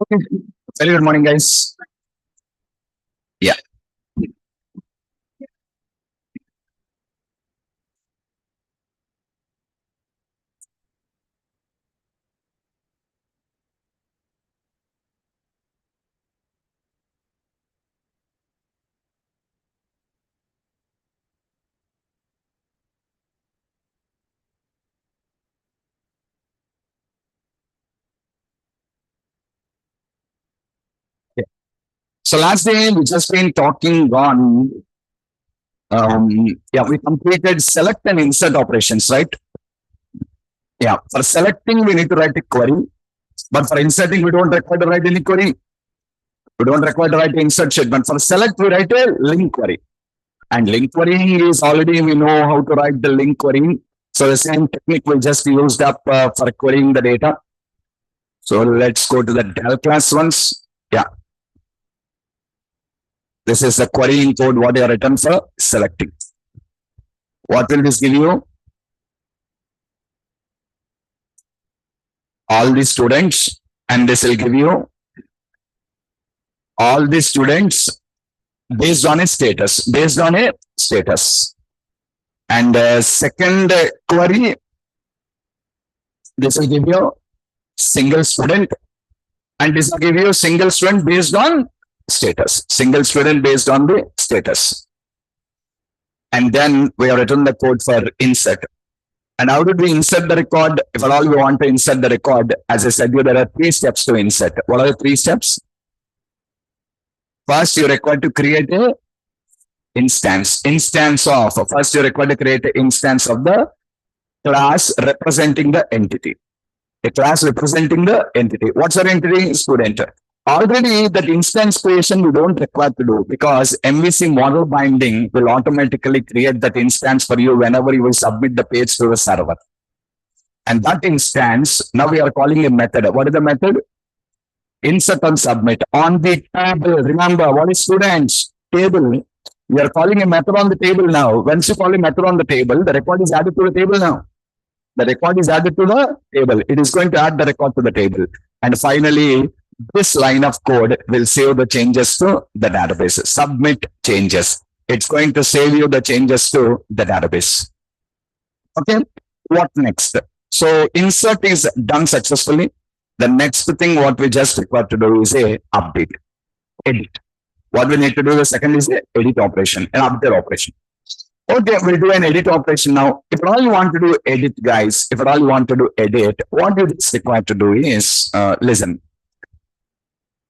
Okay. Very good morning, guys. Yeah. Yeah. So last day we just been talking on yeah, we completed select and insert operations, right? Yeah. For selecting, we need to write a query, but for inserting, we don't require to write any query. We don't require to write insert statement. For select, we write a link query. And link querying is already we know how to write the link querying. So the same technique we just used up for querying the data. So let's go to the Del class once. Yeah. This is the querying code what you are written for selecting. What will this give you? All the students, and this will give you all the students based on a status, And second query, this will give you single student, and this will give you single student based on status, single student based on the status. And then we have written the code for insert. And how did we insert the record? If at all we want to insert the record, as I said, there are 3 steps to insert. What are the 3 steps? First, you require to create a instance of. First, you require to create an instance of the class representing the entity. A class representing the entity. What's our entity? Student. Already that instance creation we don't require to do, because MVC model binding will automatically create that instance for you whenever you will submit the page to the server. And that instance, now we are calling a method. What is the method? Insert and submit on the table. Remember, what is students? Table. We are calling a method on the table now. Once you call a method on the table, the record is added to the table now. The record is added to the table. It is going to add the record to the table. And finally, this line of code will save the changes to the database. Submit changes. It's going to save you the changes to the database. Okay. What next? So insert is done successfully. The next thing what we just require to do is a update, edit. What we need to do the second is a edit operation, an update operation. Okay, we'll do an edit operation now. If at all you want to do edit, guys, if at all you want to do edit, what you require to do is listen.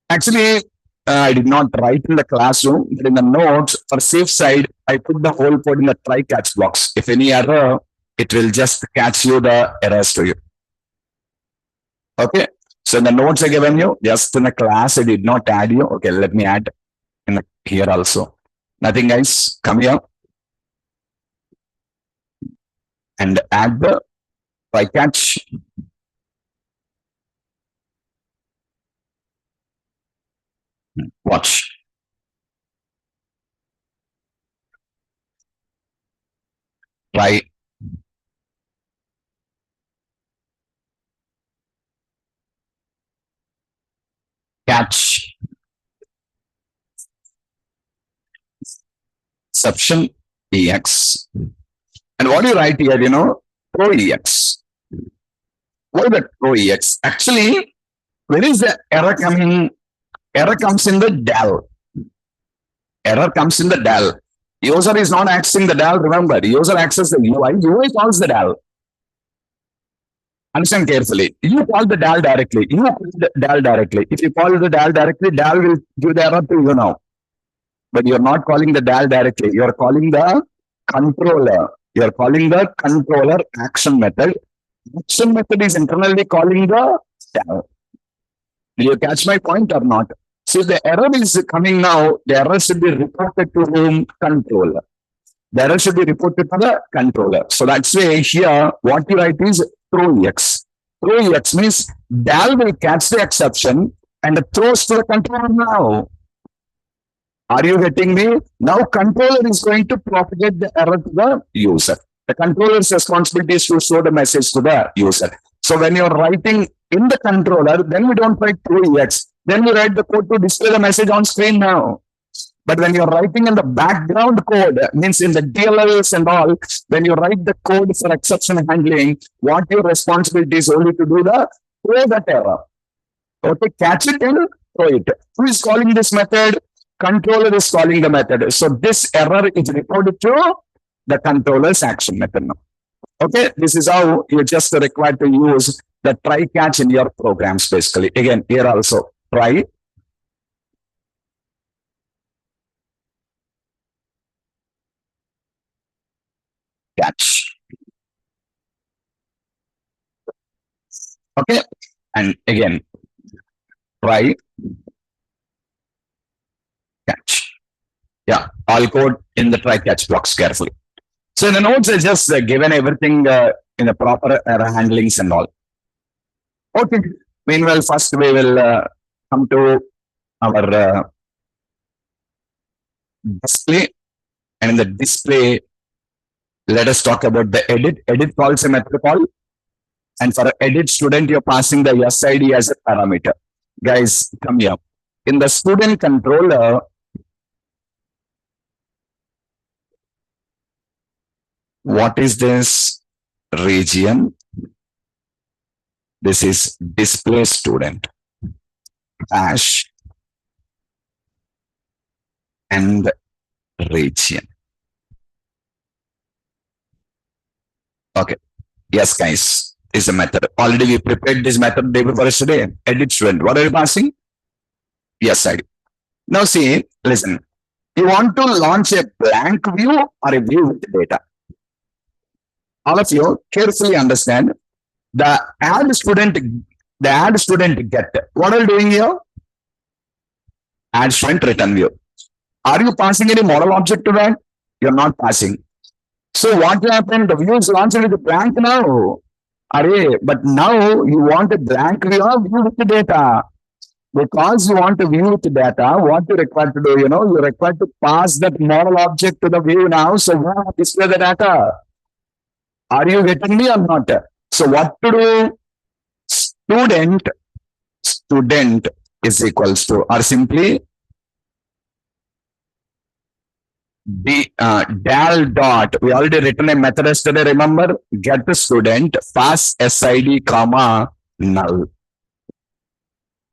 Actually, I did not write in the classroom, but in the notes for safe side, I put the whole code in the try catch box. If any error, it will just catch you the errors to you. Okay. So in the notes I given you, just in the class, I did not add you. Okay, let me add in the, here also. Nothing, guys. Come here. And add the try catch. Watch. Try. Catch. Exception EX. And what do you write here? Throw EX. What is the throw EX? Actually, where is the error coming? Error comes in the del. Error comes in the del. User is not accessing the del. Remember, user accesses the UI. UI calls the del. Understand carefully. You call the del directly. You call the del directly. If you call the del directly, del will give the error to you now. But you're not calling the del directly. You're calling the controller. You're calling the controller action method. Action method is internally calling the del. Will you catch my point or not? So if the error is coming now, the error should be reported to whom? Controller. The error should be reported to the controller. So that's why here, what you write is throw EX. Throw EX means del will catch the exception and throws to the controller now. Are you getting me? Now controller is going to propagate the error to the user. The controller's responsibility is to show the message to the user. So when you're writing in the controller, then we don't write throw EX. Then you write the code to display the message on screen now. But when you're writing in the background code, means in the DLLs and all, when you write the code for exception handling, what your responsibility is only to do the throw that error. Okay, catch it and throw it. Who is calling this method? Controller is calling the method. So this error is reported to the controller's action method now. Okay, this is how you just required to use the try catch in your programs basically. Again, here also try. Catch. Okay, and again, try catch. Yeah, all code in the try catch blocks carefully. So in the notes, I just given everything in the proper error handlings and all. Okay. Meanwhile, first we will come to our display, and in the display, let us talk about the edit. Edit calls a method call, and for edit student, you're passing the SID as a parameter. Guys, come here. In the student controller, what is this region? This is display student hash and region. Okay. Yes, guys, is the method. Already we prepared this method day before yesterday. Edit student. What are you passing? Yes, I do. Now see, listen. You want to launch a blank view or a view with data? All of you carefully understand the add student get. What are you doing here? Add student return view. Are you passing any model object to that? You're not passing. So what happened? The view is launched with a blank now. Array, but now you want a blank view or view with the data. Because you want to view with the data, what you require to do, you require to pass that model object to the view now. So what display the data? Are you getting me or not? So what to do? Student is equals to, or simply dal dot. We already written a method yesterday. Remember, get the student pass SID comma null.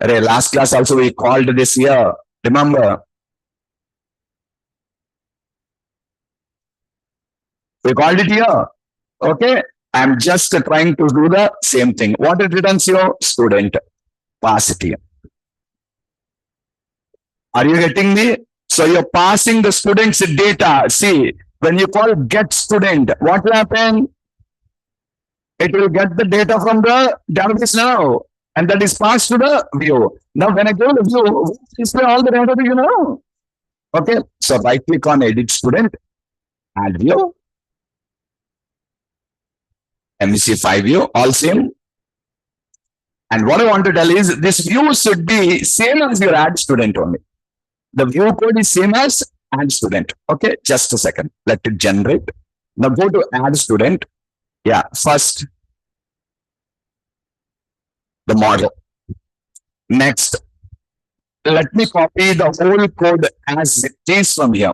Last class also we called this here. Remember, we called it here. Okay, I'm just trying to do the same thing. What it returns your student? Pass it here. Are you getting me? So you're passing the student's data. See, when you call get student, what will happen? It will get the data from the database now, and that is passed to the view. Now, when I go to the view, display all the data, Okay, so right click on edit student, add view, MVC5 view, all same. And what I want to tell is this view should be same as your add student only. The view code is same as add student. Okay, just a second. Let it generate. Now go to add student. Yeah, first the model. Next, let me copy the whole code as it is from here.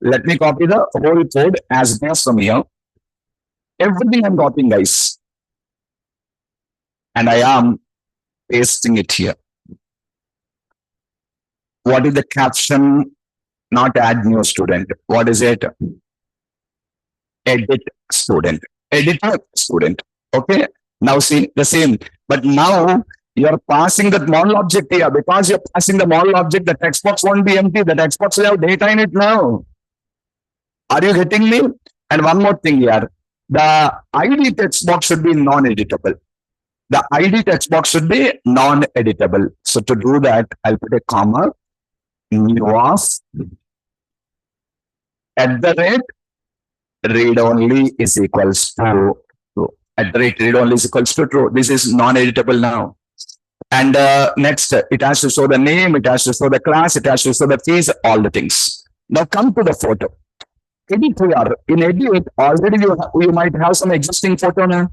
Let me copy the whole code as it is from here. Everything I'm copying, guys. And I am pasting it here. What is the caption? Not add new student. What is it? Edit student. Editor student. Okay. Now see the same. But now you're passing that model object here. Because you're passing the model object, the text box won't be empty. The text box will have data in it now. Are you getting me? And one more thing here. The ID text box should be non-editable. The ID text box should be non-editable. So to do that, I'll put a comma. New of at the rate read only is equals to true. At the rate read only is equals to true. This is non-editable now. And next, it has to show the name, it has to show the class, it has to show the fees, all the things. Now come to the photo. Edit here. In edit, already you might have some existing photo now.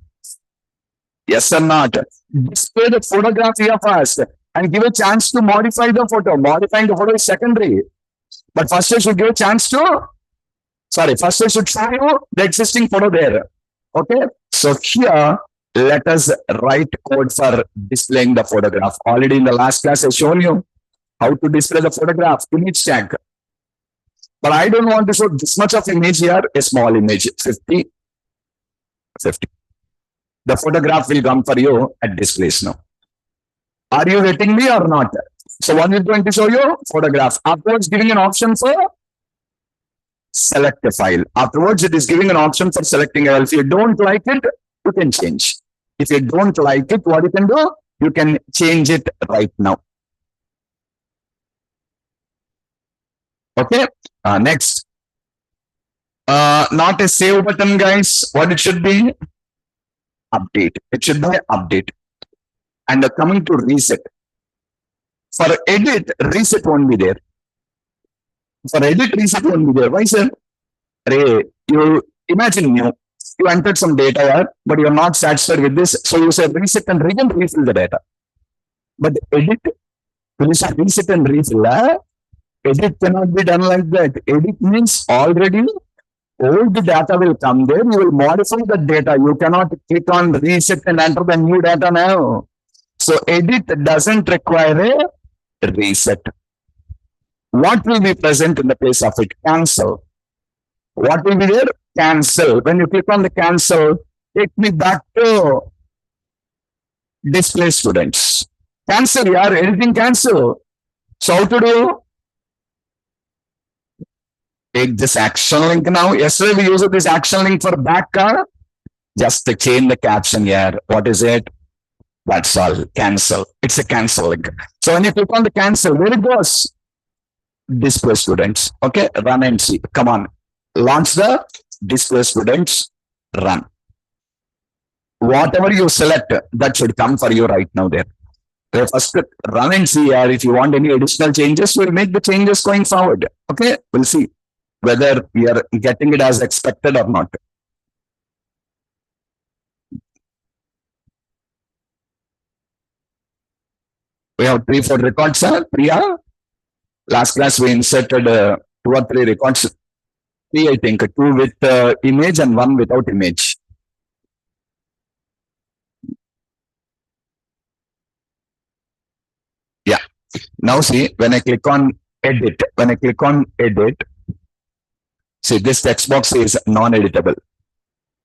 Yes or not? Display the photograph here first. and give a chance to modify the photo. Modifying the photo is secondary. But first I should give a chance to, first I should show you the existing photo there. Okay. So here, let us write code for displaying the photograph. Already in the last class, I shown you how to display the photograph, image tag. But I don't want to show this much of image here, a small image, 50. The photograph will come for you at this place now. Are you getting me or not? So what is going to show you? Photograph. Afterwards, giving an option for select a file. Afterwards, it is giving an option for selecting a file. If you don't like it, you can change. If you don't like it, what you can do? You can change it right now. Okay. Next. Not a save button, guys. What it should be? Update. It should be update. And coming to reset. For edit, reset won't be there. For edit, reset won't be there. Why, sir? You imagine you entered some data here, but you're not satisfied with this. So you say reset and refill the data. But edit, you say reset and refill. Edit cannot be done like that. Edit means already old data will come there. You will modify the data. You cannot click on reset and enter the new data now. So edit doesn't require a reset. What will be present in the place of it? Cancel. What will be there? Cancel. When you click on the cancel, take me back to display students. Cancel, yeah, anything cancel. So how to do? Take this action link now. Yesterday we used this action link for back car. Just to change the caption here. What is it? That's all. Cancel. It's a cancel link. So when you click on the cancel, where it goes? Display students. Okay, run and see. Come on. Launch the display students. Run. Whatever you select, that should come for you right now there. First, run and see here. If you want any additional changes, we'll make the changes going forward. Okay, we'll see whether we are getting it as expected or not. We have 3-4 records, sir. Priya. Last class we inserted 2 or 3 records. 3, I think. 2 with image and 1 without image. Yeah. Now see, when I click on edit, see this text box is non-editable.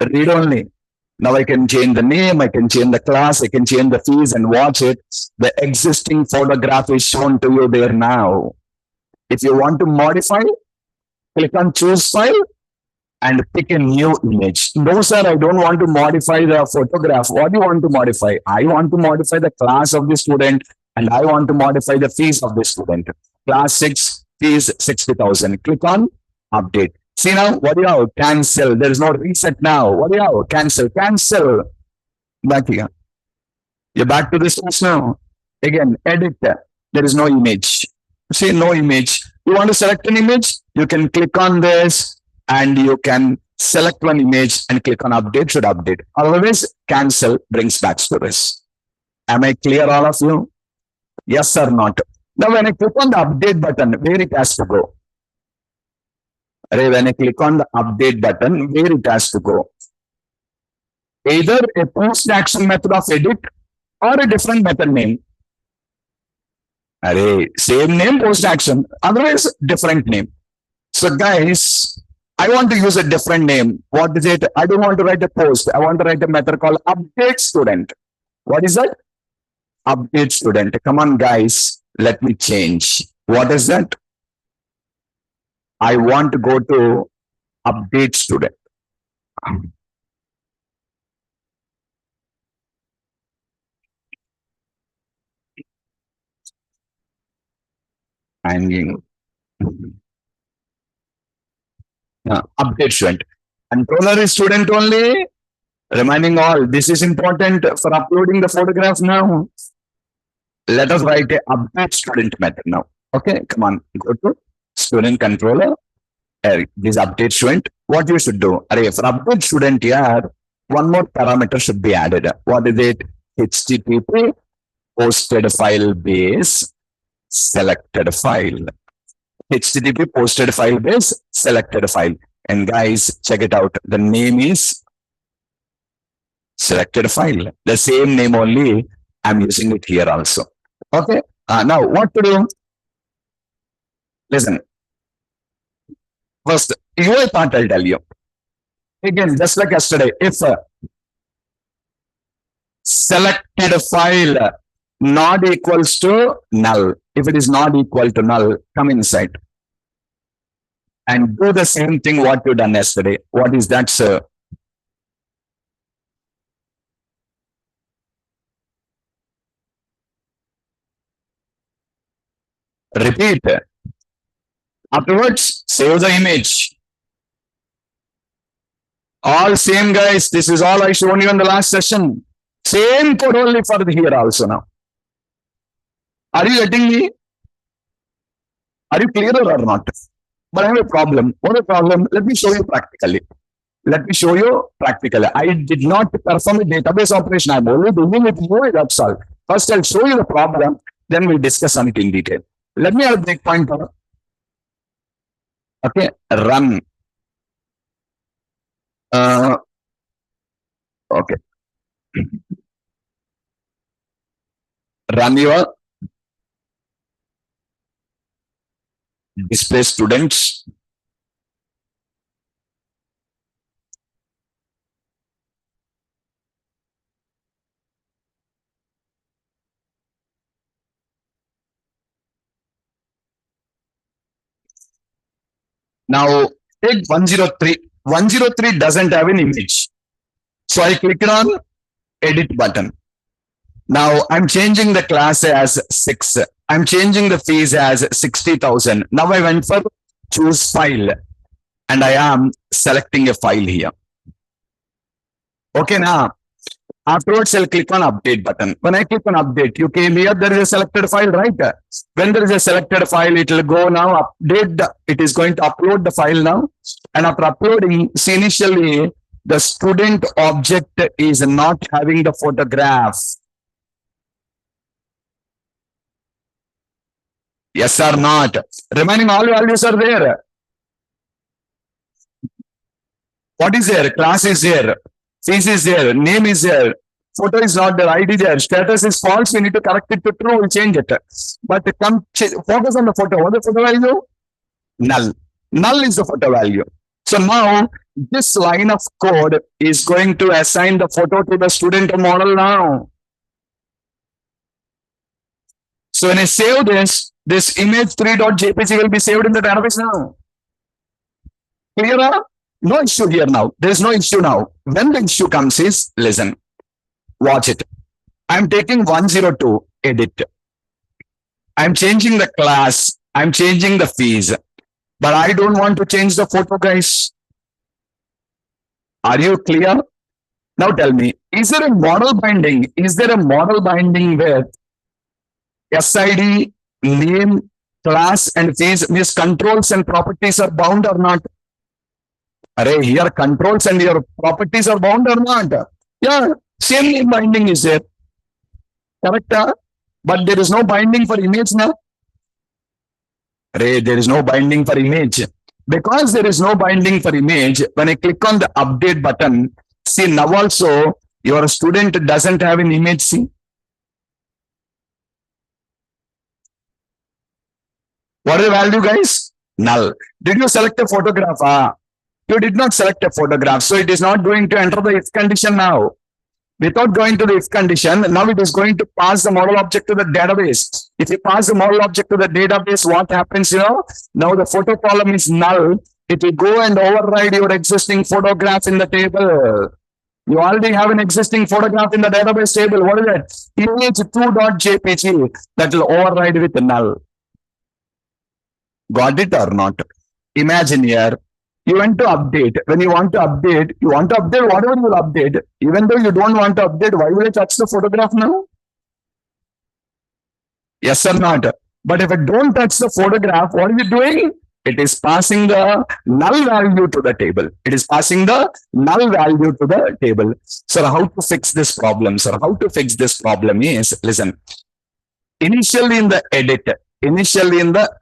Read only. Now I can change the name, I can change the class, I can change the fees and watch it. The existing photograph is shown to you there now. If you want to modify, click on choose file and pick a new image. No, sir, I don't want to modify the photograph. What do you want to modify? I want to modify the class of the student and I want to modify the fees of the student. Class 6, fees 60,000. Click on update. See now, what do you have? Cancel. There is no reset now. What do you have? Cancel. Cancel. Back here. You're back to this class now. Again, edit. There is no image. See, no image. You want to select an image? You can click on this and you can select one image and click on update, should update. Otherwise, cancel brings back to this. Am I clear, all of you? Yes or not? Now, when I click on the update button, where it has to go? When I click on the update button, where it has to go? Either a post action method of edit or a different method name. Same name, post action, otherwise different name. So guys, I want to use a different name. What is it? I don't want to write a post. I want to write a method called update student. What is that? Update student. Come on guys, let me change. What is that? I want to go to update student. Hanging. Update student. Controller is student only. Reminding all, this is important for uploading the photograph now. Let us write a update student method now. Okay, come on, go to student controller. This update student. What you should do? For update student here, one more parameter should be added. What is it? HTTP posted file base selected file. HTTP posted file base selected file. And guys, check it out. The name is selected file. The same name only. I'm using it here also. Okay. Now what to do? Listen. First, UI part I'll tell you. Again, just like yesterday, if selected file not equals to null, if it is not equal to null, come inside and do the same thing what you done yesterday. What is that, sir? Repeat. Afterwards, save the image. All same, guys. This is all I shown you in the last session. Same code only for here also now. Are you getting me? Are you clear or not? But I have a problem. What a problem? Let me show you practically. Let me show you practically. I did not perform a database operation. I'm only doing it UI, that's all. First, I'll show you the problem. Then we'll discuss on it in detail. Let me have a breakpoint. Okay, run. Okay. Run your display students. Now take 103. 103 doesn't have an image. So I click on edit button. Now I'm changing the class as 6. I'm changing the fees as 60,000. Now I went for choose file and I am selecting a file here. Okay, now afterwards I'll click on update button. When I click on update, you came here, there is a selected file, right? When there is a selected file, it will go now, update, it is going to upload the file now. And after uploading, see initially the student object is not having the photograph. Yes or not? Remaining all values are there. What is there? Class is there. Fees is there. Name is there. Photo is not there. ID there. Status is false. We need to correct it to true. We'll change it. But come focus on the photo. What is the photo value? Null. Null is the photo value. So now this line of code is going to assign the photo to the student model now. So when I save this image3.jpg will be saved in the database now. Clear? No issue here now. There is no issue now. When the issue comes is, listen, watch it. I'm taking 102, edit. I'm changing the class. I'm changing the fees. But I don't want to change the photo, guys. Are you clear? Now tell me, is there a model binding? Is there a model binding with SID, name, class, and fees? Means controls and properties are bound or not? Array, here controls and your properties are bound or not? Yeah, same name binding is there. Correct? But there is no binding for image now. Array, there is no binding for image. Because there is no binding for image, when I click on the update button, see now also your student doesn't have an image. See. What is the value, guys? Null. Did you select a photograph? You did not select a photograph. So it is not going to enter the if condition now. Without going to the if condition, now it is going to pass the model object to the database. If you pass the model object to the database, what happens, Now the photo column is null. It will go and override your existing photograph in the table. You already have an existing photograph in the database table. What is that? Image2.jpg. That will override with null. Got it or not? Imagine here. You want to update. When you want to update, whatever you will update. Even though you don't want to update, why will I touch the photograph now? Yes or not? But if I don't touch the photograph, what are you doing? It is passing the null value to the table. It is passing the null value to the table. So how to fix this problem? Sir, how to fix this problem is, listen, Initially in the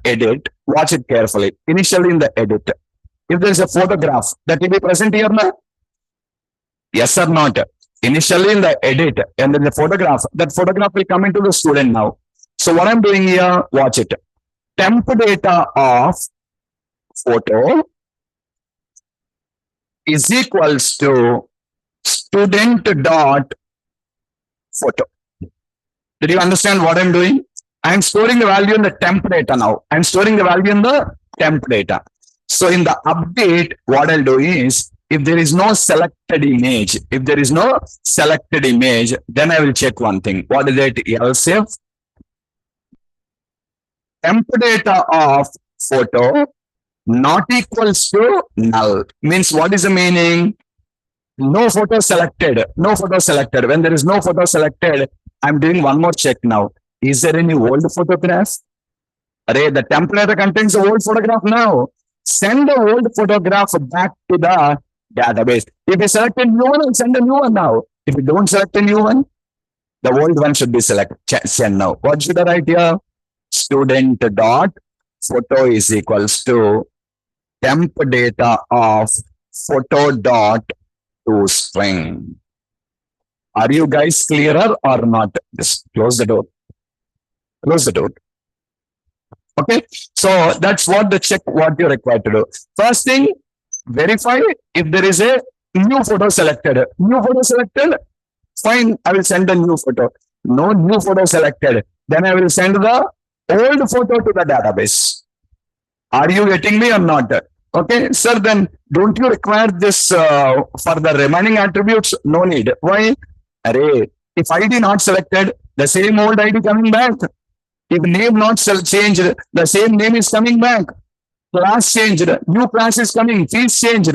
edit, watch it carefully. Initially in the edit, if there is a photograph that will be present here now, yes or not? Initially in the edit and then the photograph, that photograph will come into the student now. So what I'm doing here, watch it. Temp data of photo is equals to student dot photo. Did you understand what I'm doing? I'm storing the value in the temp data now. I'm storing the value in the temp data. So in the update, what I'll do is, if there is no selected image, then I will check one thing. What is it? Else if temp data of photo not equals to null. Means what is the meaning? No photo selected. When there is no photo selected, I'm doing one more check now. Is there any old photograph? Array, the template contains the old photograph now. Send the old photograph back to the database. If you select a new one, send a new one now. If you don't select a new one, the old one should be sent now. What should I write here? Student dot photo is equals to temp data of photo dot to string. Are you guys clearer or not? Just close the door. Okay, so that's what the check what you're required to do. First thing, verify if there is a new photo selected. Fine, I will send a new photo. No new photo selected. Then I will send the old photo to the database. Are you getting me or not? Okay, sir, then don't you require this for the remaining attributes? No need. Why? Array, if ID not selected, the same old ID coming back. If name not changed, the same name is coming back. Class changed, new class is coming, fees changed,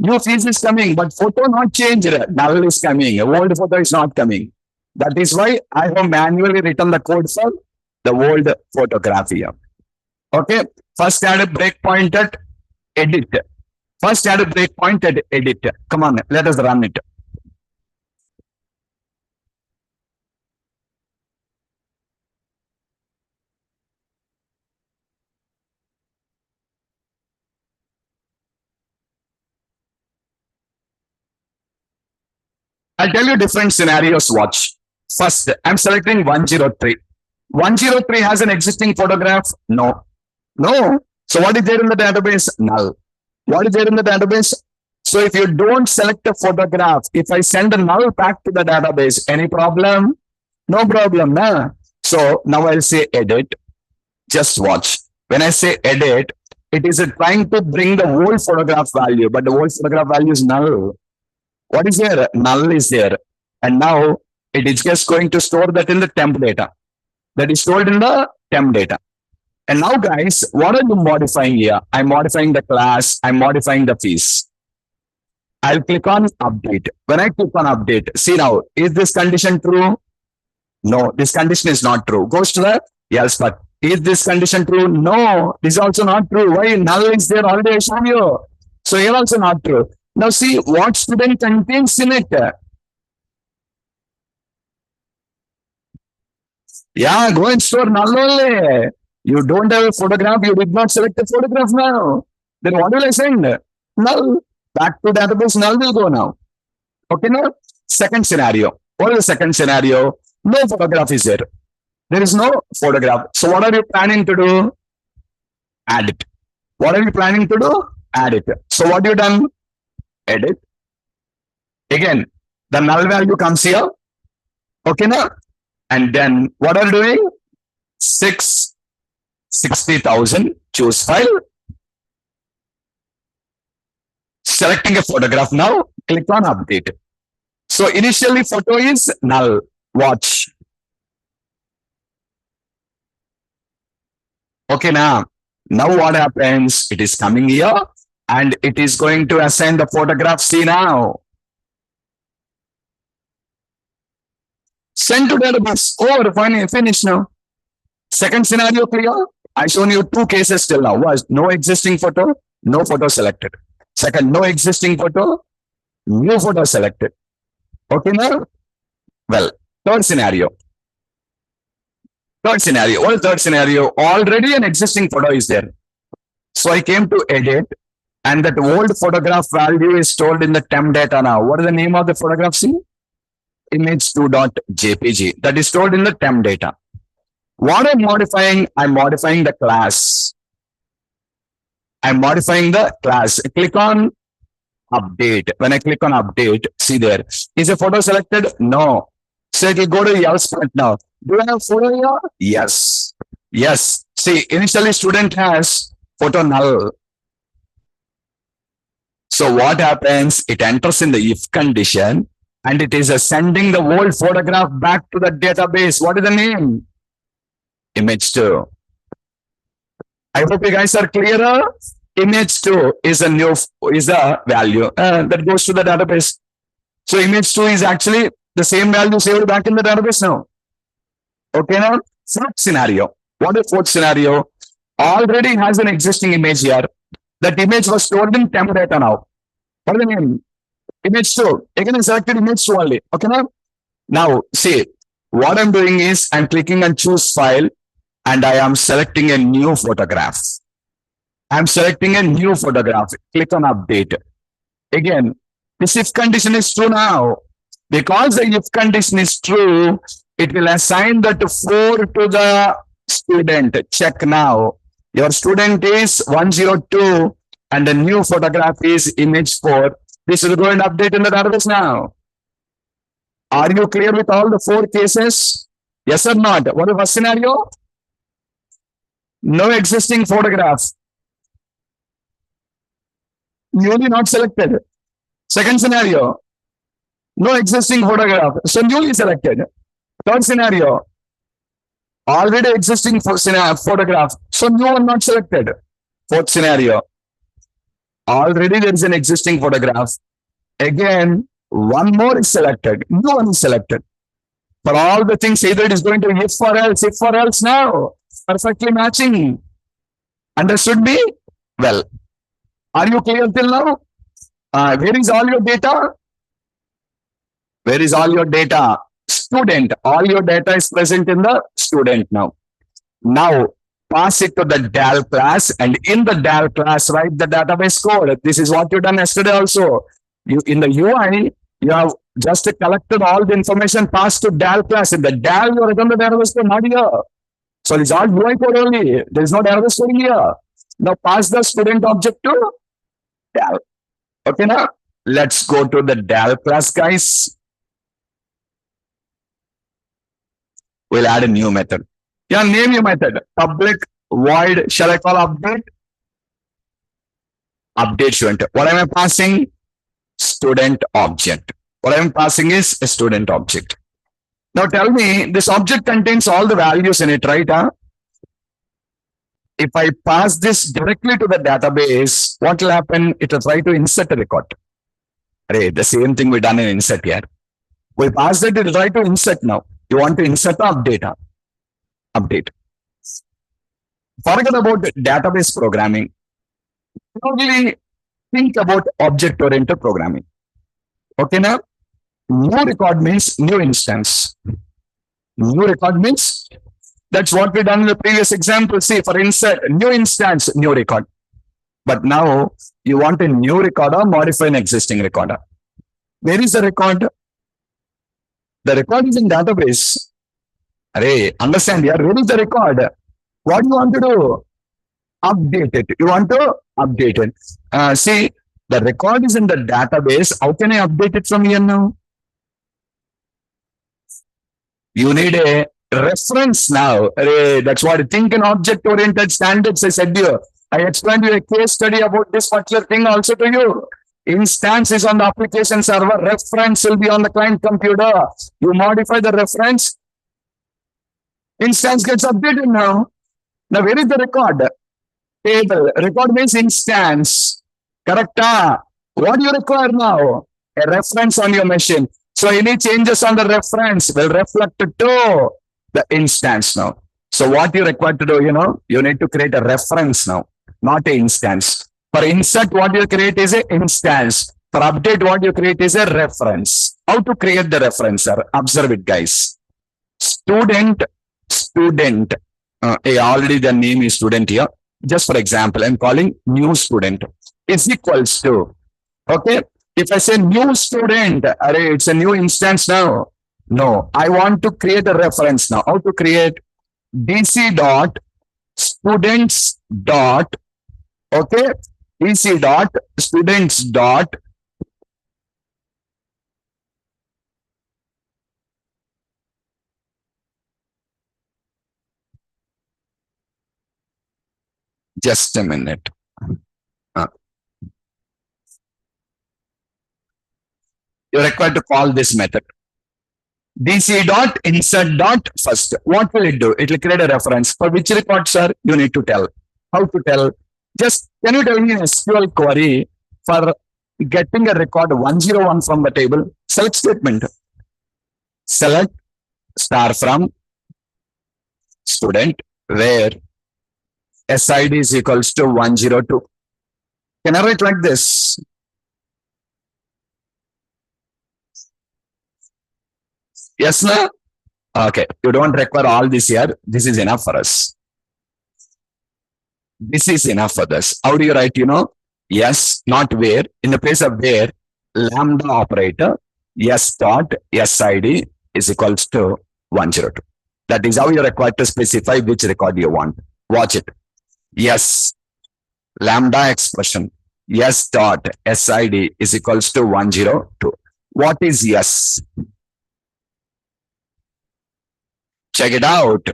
new fees is coming, but photo not changed, null is coming, old photo is not coming. That is why I have manually written the code for the old photograph here. Okay, first add a breakpoint at edit. Come on, let us run it. I'll tell you different scenarios. Watch. First, I'm selecting 103. 103 has an existing photograph? No. So what is there in the database? Null. What is there in the database? So if you don't select a photograph, if I send a null back to the database, any problem? No problem. Nah? So now I'll say edit. Just watch. When I say edit, it is trying to bring the whole photograph value, but the whole photograph value is null. What is there? Null is there. And now it is just going to store that in the temp data. That is stored in the temp data. And now, guys, what are you modifying here? I'm modifying the class. I'm modifying the fees. I'll click on update. When I click on update, see now, is this condition true? No, this condition is not true. Goes to the else, but is this condition true? No, this is also not true. Why? Null is there already, I show you. So here also not true. Now see what student contains in it. Yeah, go and store null only. You don't have a photograph, you did not select a photograph now. Then what will I send? Null. Back to database, null will go now. Okay, now second scenario. What is the second scenario? No photograph is there. There is no photograph. So what are you planning to do? Add it. What are you planning to do? Add it. So what you done? Edit. Again, the null value comes here. Okay, now? And then what are you doing? 60,000. Choose file. Selecting a photograph now. Click on update. So initially photo is null. Watch. Okay, now what happens? It is coming here and it is going to assign the photograph. See now. Send to database. Oh, finish now. Second scenario clear. I shown you two cases till now. Was no existing photo, no photo selected. Second, no existing photo, new photo selected. Okay now? Well, third scenario. Third scenario. What is third scenario? Already an existing photo is there. So I came to edit, and that old photograph value is stored in the temp data now. What is the name of the photograph? See? Image2.jpg. That is stored in the temp data. What I'm modifying the class. I'm modifying the class. Click on update. When I click on update, see there. Is a photo selected? No. So it will go to the else part now. Do I have photo here? Yes. Yes. See, initially student has photo null. So what happens? It enters in the if condition and it is sending the old photograph back to the database. What is the name? Image2. I hope you guys are clearer. Image2 is a value that goes to the database. So image2 is actually the same value saved back in the database now. Okay, now fourth scenario. What is fourth scenario? Already has an existing image here. That image was stored in temp data now. What is the name? Image2. Again, I selected image2 only. Okay, now? Now, see, what I'm doing is I'm clicking on choose file and I am selecting a new photograph. I'm selecting a new photograph. Click on update. Again, this if condition is true now. Because the if condition is true, it will assign that 4 to the student. Check now. Your student is 102 and the new photograph is image 4. This will go and update in the database now. Are you clear with all the 4 cases? Yes or not? What is the first scenario? No existing photograph. Newly not selected. Second scenario. No existing photograph. So newly selected. Third scenario. Already existing photograph. So new one not selected. Fourth scenario. Already there is an existing photograph. Again, one more is selected. New one is selected. For all the things, either it is going to if or else now. Perfectly matching. Understood me? Well, are you clear till now? Where is all your data? Where is all your data? Student. All your data is present in the student now. Now, pass it to the DAL class, and in the DAL class, write the database code. This is what you done yesterday also. You in the UI, you have just collected all the information passed to DAL class. In the DAL, you have done the database code, not here. So it's all UI code only. There is no database code here. Now pass the student object to DAL. Okay, now let's go to the DAL class, guys. We'll add a new method. Yeah, name your method. Public void. Shall I call update? Update student. What am I passing? Student object. What I'm passing is a student object. Now tell me, this object contains all the values in it, right? If I pass this directly to the database, what will happen? It will try to insert a record. The same thing we done in insert here. We pass that, it will try to insert now. You want to insert the update. Update. Forget about database programming. Only think about object-oriented programming. Okay, now? New record means new instance. New record means that's what we done in the previous example. See, for insert, new instance, new record. But now you want a new record or modify an existing record. Where is the record? The record is in database. Understand here, where is the record? What do you want to do? Update it. You want to update it. See, the record is in the database. How can I update it from here now? You need a reference now. That's what I think in object-oriented standards I said here. I explained you a case study about this particular thing also to you. Instance is on the application server. Reference will be on the client computer. You modify the reference. Instance gets updated now. Now, where is the record? Table. Record means instance. Correct? What do you require now? A reference on your machine. So any changes on the reference will reflect to the instance now. So what you require to do, you need to create a reference now, not an instance. For insert, what you create is an instance. For update, what you create is a reference. How to create the reference, sir? Observe it, guys. Student student. Already the name is student here. Just for example, I'm calling new student is equals to, okay. If I say new student, array, it's a new instance now. No, I want to create a reference now. How to create? DC dot students dot, okay, DC dot students dot, just a minute. Uh, you're required to call this method. DC dot insert dot first. What will it do? It will create a reference. For which record, sir? You need to tell. How to tell? Just can you tell me an SQL query for getting a record 101 from the table? Select statement. Select star from student where SID is equals to 102. Can I write like this? Yes, no? Okay, you don't require all this here. This is enough for us. This is enough for this. How do you write, Yes, not where. In the place of where, lambda operator, yes dot SID is equals to 102. That is how you're required to specify which record you want. Watch it. Yes, lambda expression, yes dot SID is equals to 102. What is yes? Check it out.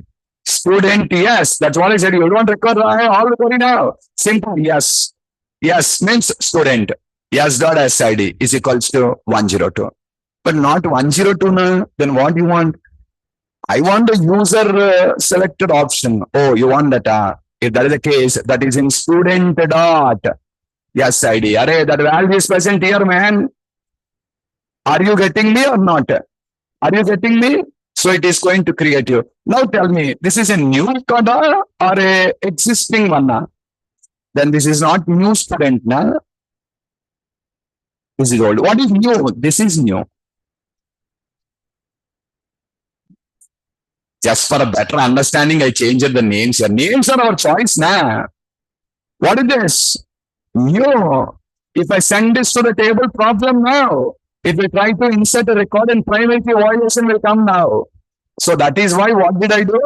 Student, yes. That's what I said. You don't record all the query now. Simple, yes. Yes means student. Yes dot SID is equals to 102. But not 102 now. Then what do you want? I want the user selected option. Oh, you want that? If that is the case, that is in student dot SID. Array, that value is present here, man. Are you getting me or not? Are you getting me? So it is going to create you. Now tell me, this is a new record or a existing one? Then this is not new student. Na? This is old. What is new? This is new. Just for a better understanding, I changed the names. Your names are our choice now. What is this? New. If I send this to the table, problem now. If we try to insert a record and private key violation will come now. So that is why what did I do?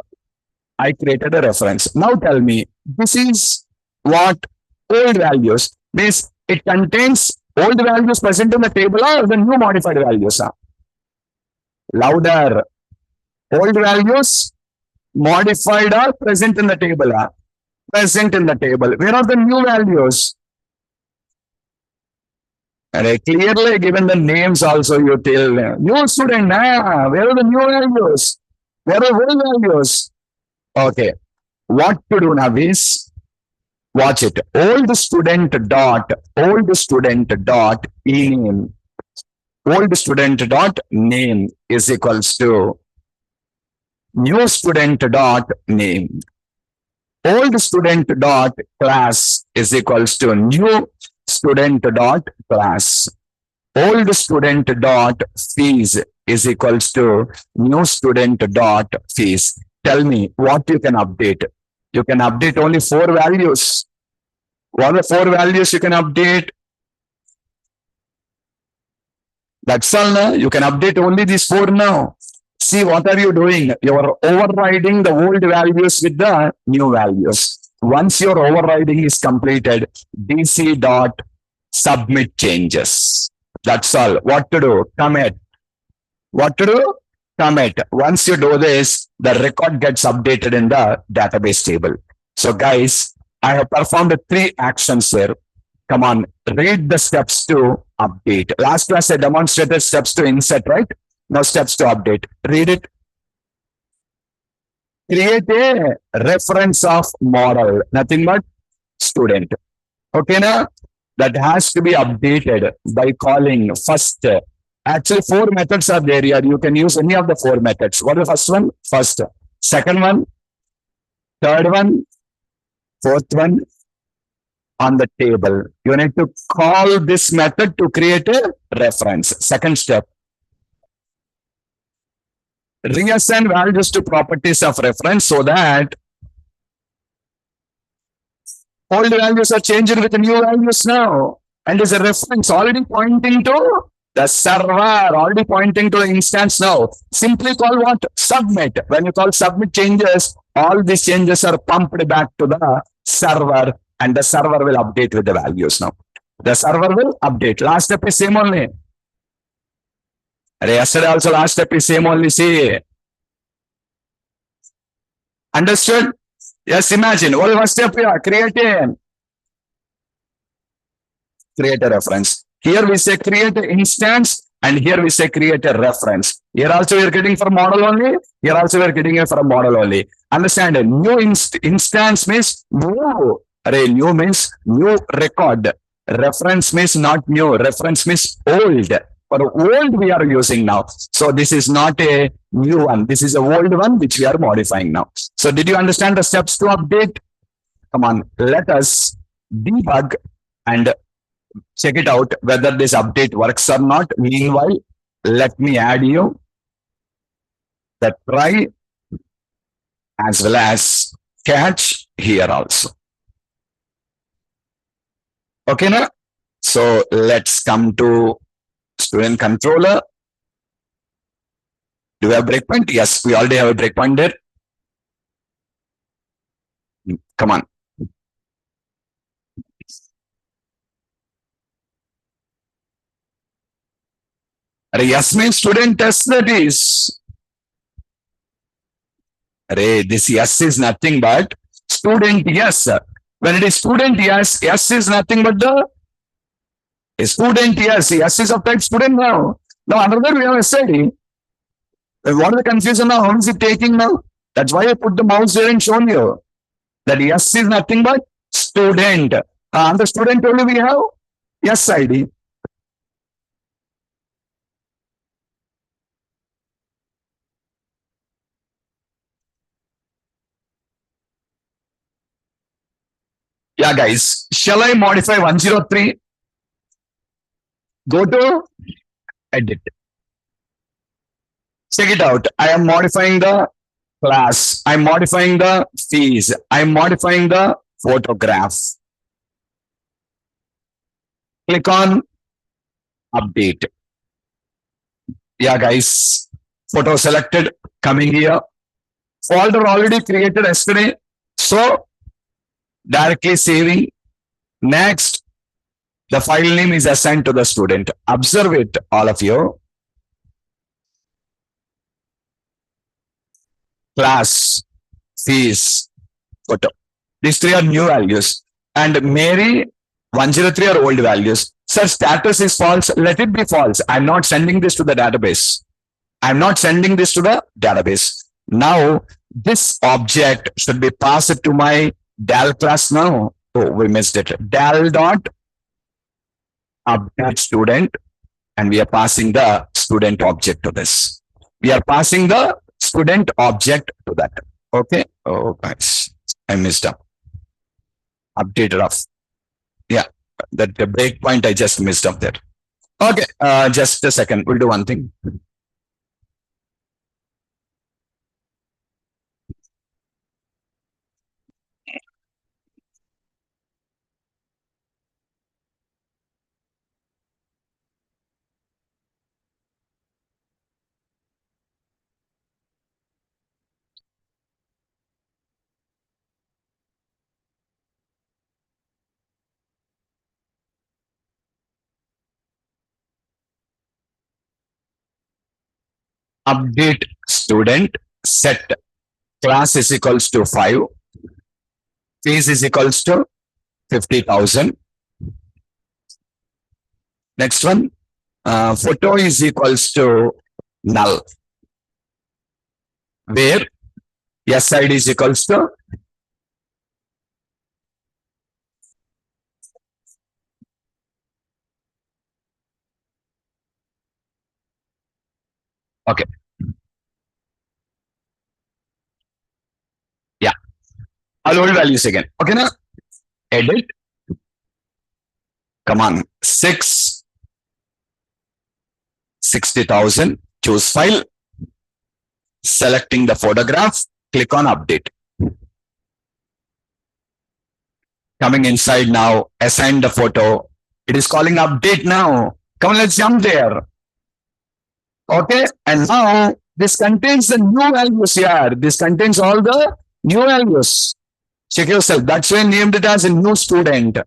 I created a reference. Now tell me, this is what old values means. It contains old values present in the table or the new modified values. Louder. Old values modified or present in the table. Present in the table. Where are the new values? And I clearly given the names also. You tell new student. Where are the new values? Where are old values? Okay. What to do now is watch it. Old student dot name. Old student dot name is equals to new student dot name. Old student dot class is equals to new student dot class. Old student dot fees is equals to new student dot fees. Tell me what you can update. You can update only 4 values. What are the 4 values you can update? That's all now. You can update only these 4 now. See, what are you doing? You are overriding the old values with the new values. Once your overriding is completed, DC dot submit changes. That's all. What to do? Commit. What to do? Commit. Once you do this, the record gets updated in the database table. So guys, I have performed 3 actions here. Come on, read the steps to update. Last class I demonstrated steps to insert, right? Now steps to update. Read it. Create a reference of model. Nothing but student. Okay, now that has to be updated by calling first. Actually, 4 methods are there here. You can use any of the 4 methods. What is the first one? First. Second one. Third one. Fourth one. On the table. You need to call this method to create a reference. Second step. Reassign values to properties of reference so that old values are changed with new values now. And is a reference already pointing to the server, already pointing to the instance now. Simply call what? Submit. When you call submit changes, all these changes are pumped back to the server and the server will update with the values now. The server will update. Last step is same only. Yesterday also last step is same only. See. Understood? Yes, imagine. What was step here? Create a reference. Here we say create an instance, and here we say create a reference. Here also we are getting for model only. Here also we are getting it for a model only. Understand? A new instance means new. New means new record. Reference means not new. Reference means old. For old we are using now. So this is not a new one. This is a old one which we are modifying now. So did you understand the steps to update? Come on, let us debug and check it out whether this update works or not. Meanwhile, let me add you the try as well as catch here also. Okay, now? So let's come to student controller. Do we have breakpoint? Yes, we already have a breakpoint there. Come on. Yes means student test, that is. This yes is nothing but student yes. When it is student yes, yes is nothing but the student yes. Yes is of type student now. Now another we have a study. What is the confusion now? How is it taking now? That's why I put the mouse there and shown you that yes is nothing but student. And the student only we have yes ID. Yeah, guys. Shall I modify 103? Go to edit. Check it out. I am modifying the class. I'm modifying the fees. I'm modifying the photograph. Click on update. Yeah, guys. Photo selected. Coming here. Folder already created yesterday. So directly saving. Next, the file name is assigned to the student. Observe it, all of you. Class, fees, photo. These three are new values. And Mary 103 are old values. Sir, status is false. Let it be false. I'm not sending this to the database. I'm not sending this to the database. Now, this object should be passed to my DAL class now. Oh, we missed it. DAL dot update student, and we are passing the student object to this. We are passing the student object to that. Okay. Oh, guys, I missed up. Update rough. Yeah, that the breakpoint I just missed up there. Okay, just a second. We'll do one thing. Update student set class is equals to 5. Fees is equals to 50,000. Next one, photo is equals to null. Where yes ID is equals to okay. Yeah. I'll hold values again. Okay, now edit. Come on. 60,000. Choose file. Selecting the photograph, click on update. Coming inside now, assign the photo. It is calling update now. Come on, let's jump there. Okay, and now this contains the new values here. This contains all the new values. Check yourself. That's why I named it as a new student.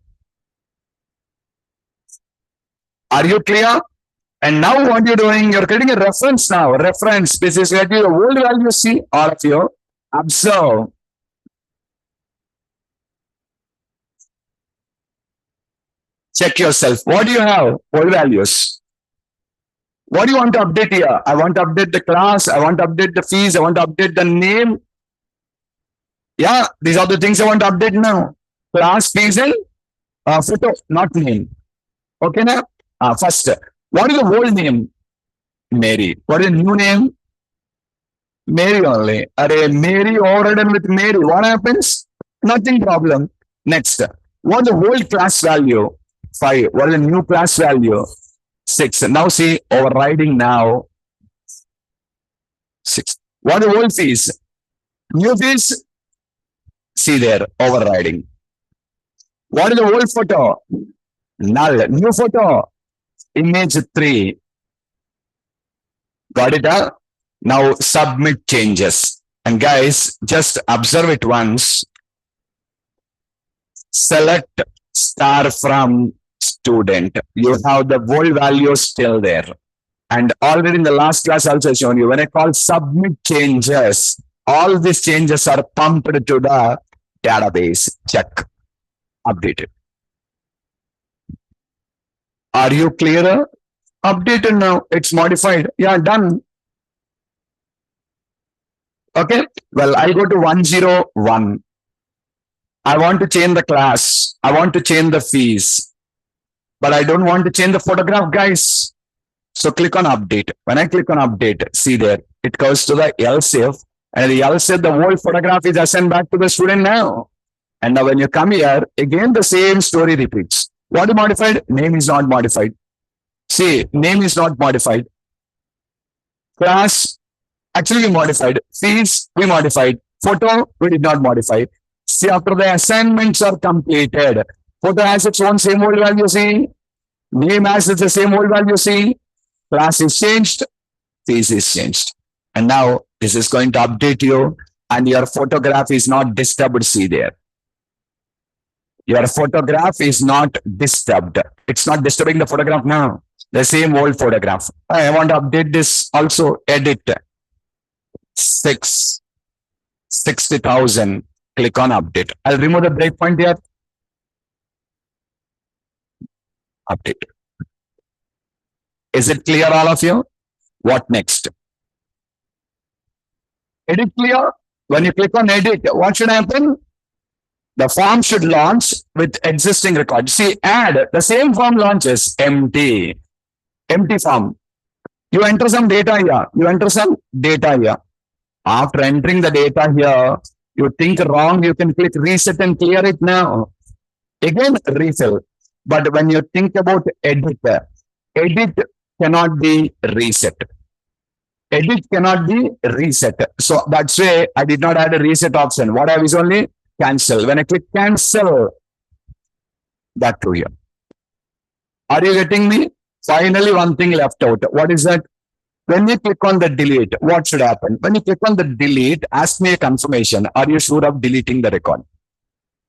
Are you clear? And now what you're doing, you're getting a reference now. Reference. This is where your old value see, all of you. Observe. Check yourself. What do you have? Old values. What do you want to update here? I want to update the class. I want to update the fees. I want to update the name. Yeah, these are the things I want to update now. Class, fees, and photo, not name. Okay, now? First, what is the old name? Mary. What is the new name? Mary only. Are Mary overridden with Mary. What happens? Nothing problem. Next, what is the old class value? 5. What is the new class value? 6. Now see, overriding now. 6. What are the old fees? New fees? See there, overriding. What is the old photo? Null. New photo? Image 3. Got it? Now submit changes. And guys, just observe it once. Select star from student. You have the old value still there. And already in the last class also shown you, when I call submit changes, all these changes are pumped to the database. Check. Updated. Are you clear? Updated now. It's modified. Yeah, done. Okay. Well, I go to 101. I want to change the class. I want to change the fees. But I don't want to change the photograph, guys. So click on update. When I click on update, see there, it goes to the else if. And the else if the whole photograph is assigned back to the student now. And now when you come here, again the same story repeats. What is modified? Name is not modified. See, name is not modified. Class, actually we modified. Fees, we modified. Photo, we did not modify. See, after the assignments are completed, photo has its own same old value, see. Name has its the same old value, see. Class is changed. Fees is changed. And now this is going to update you and your photograph is not disturbed, see there. Your photograph is not disturbed. It's not disturbing the photograph now. The same old photograph. I want to update this also. Edit. 60,000. Click on update. I'll remove the breakpoint here. Update. Is it clear, all of you? What next? Edit clear? When you click on edit, what should happen? The form should launch with existing record. See, add, the same form launches, empty. Empty form. You enter some data here. You enter some data here. After entering the data here, you think wrong, you can click reset and clear it now. Again, refill. But when you think about edit, edit cannot be reset. Edit cannot be reset. So that's why I did not add a reset option. What I have is only cancel. When I click cancel, back to here. Are you getting me? Finally, one thing left out. What is that? When you click on the delete, what should happen? When you click on the delete, ask me a confirmation. Are you sure of deleting the record?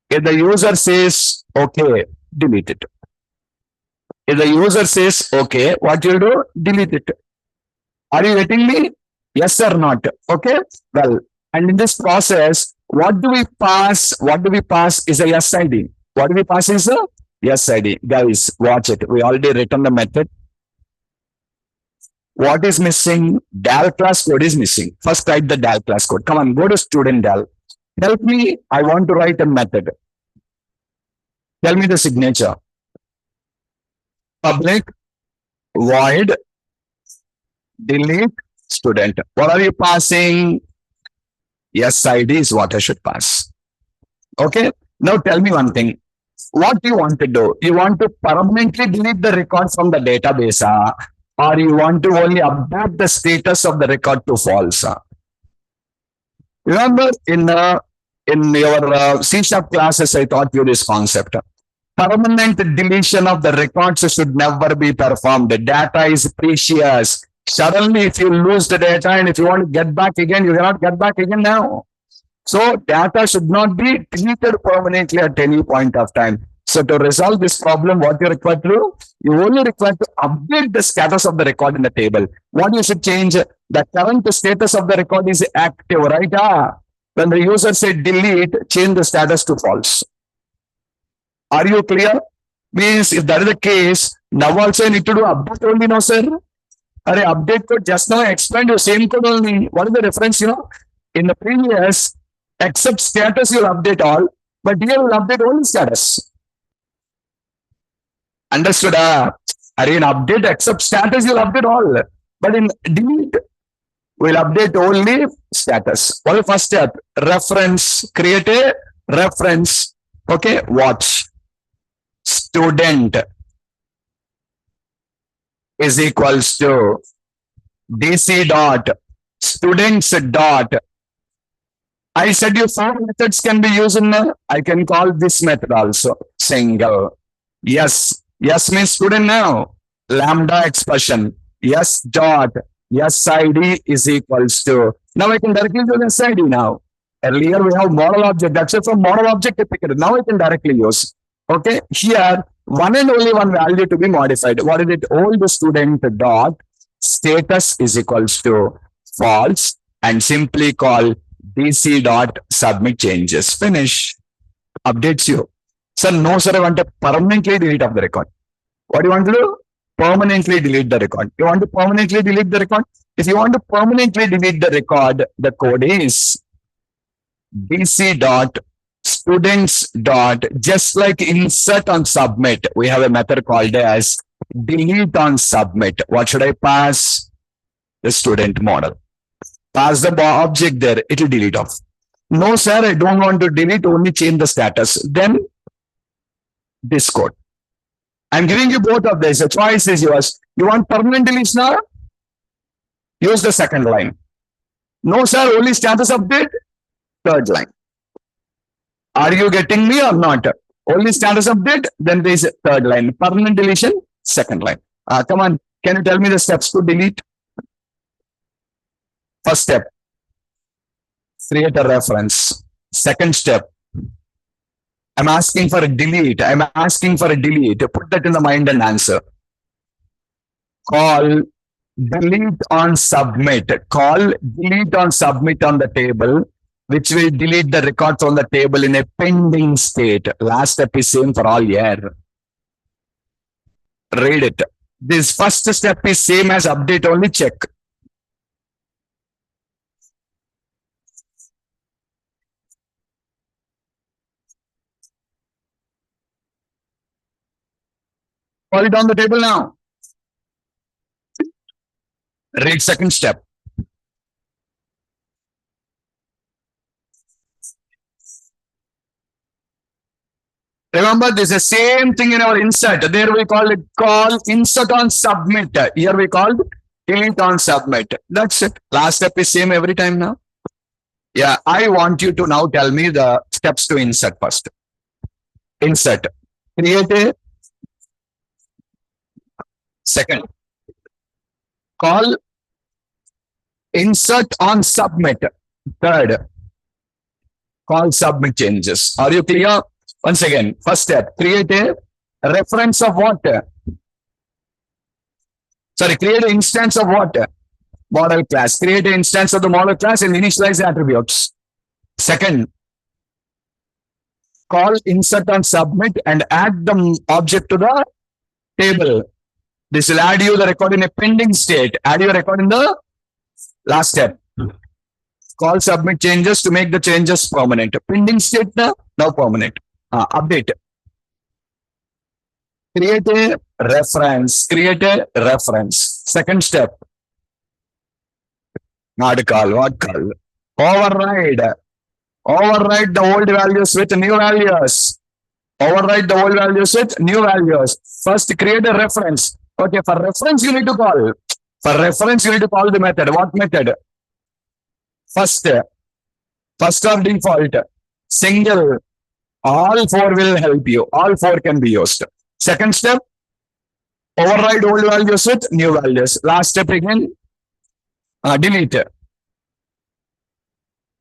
If the user says, okay, delete it. If the user says, okay, what you do? Delete it. Are you getting me? Yes or not? Okay. Well, and in this process, what do we pass? What do we pass is a yes ID. What do we pass is a yes ID. Guys, watch it. We already written the method. What is missing? DAL class code is missing. First type the DAL class code. Come on, go to student DAL. Help me. I want to write a method. Tell me the signature. Public void delete student. What are you passing? Yes ID is what I should pass. Okay. Now tell me one thing. What do you want to do? You want to permanently delete the record from the database, or you want to only update the status of the record to false? Remember in your C# classes, I taught you this concept. Permanent deletion of the records should never be performed. Data is precious. Suddenly, if you lose the data and if you want to get back again, you cannot get back again now. So data should not be deleted permanently at any point of time. So to resolve this problem, what you require to do? You only require to update the status of the record in the table. What you should change? The current status of the record is active, right? When the user said delete, change the status to false. Are you clear? Means if that is the case, now also you need to do update only, no sir? Are update code just now explained your same code only. What is the difference? In the previous, except status, you'll update all, but here we'll update only status. Understood? Are in update except status, you'll update all, but in delete, we'll update only status. What is the first step? Reference. Create a reference. Okay, watch. Student is equals to DC dot students dot. I said you 4 methods can be used in. I can call this method also single. Yes, yes means student now. Lambda expression. Yes dot. Yes ID is equals to. Now I can directly use SID now. Earlier we have model object. That's it from model object. Now I can directly use. Okay, here one and only one value to be modified. What is it? Old student dot status is equals to false and simply call DC dot submit changes. Finish. Updates you. Sir, no sir, I want to permanently delete of the record. What do you want to do? Permanently delete the record. You want to permanently delete the record? If you want to permanently delete the record, the code is DC dot students dot, just like insert on submit, we have a method called as delete on submit. What should I pass? The student model. Pass the object there, it will delete off. No sir, I don't want to delete, only change the status. Then this code. I'm giving you both of these. The choice is yours. You want permanent deletion now? Use the second line. No sir, only status update? Third line. Are you getting me or not? Only status update, then there is third line. Permanent deletion, second line. Come on, can you tell me the steps to delete? First step, create a reference. Second step, I'm asking for a delete. I'm asking for a delete. Put that in the mind and answer. Call delete on submit. Call delete on submit on the table, which will delete the records on the table in a pending state. Last step is same for all here. Read it. This first step is same as update only, check. Call it on the table now. Read second step. Remember, this is the same thing in our insert. There we call it call insert on submit. Here we called delete on submit. That's it. Last step is same every time now. Yeah, I want you to now tell me the steps to insert first. Insert. Create a second. Call insert on submit. Third. Call submit changes. Are you clear? Once again, first step, create a reference of what? Sorry, create an instance of what? Model class. Create an instance of the model class and initialize the attributes. Second, call insert on submit and add the object to the table. This will add you the record in a pending state. Add your record in the last step. Call submit changes to make the changes permanent. Pending state now permanent. Update. Create a reference. Create a reference. Second step. Not call. What call? Override. Override the old values with new values. Override the old values with new values. First, create a reference. Okay, for reference, you need to call. For reference, you need to call the method. What method? First, First or default, single, all four will help you. All four can be used. Second step, override old values with new values. Last step again, delete.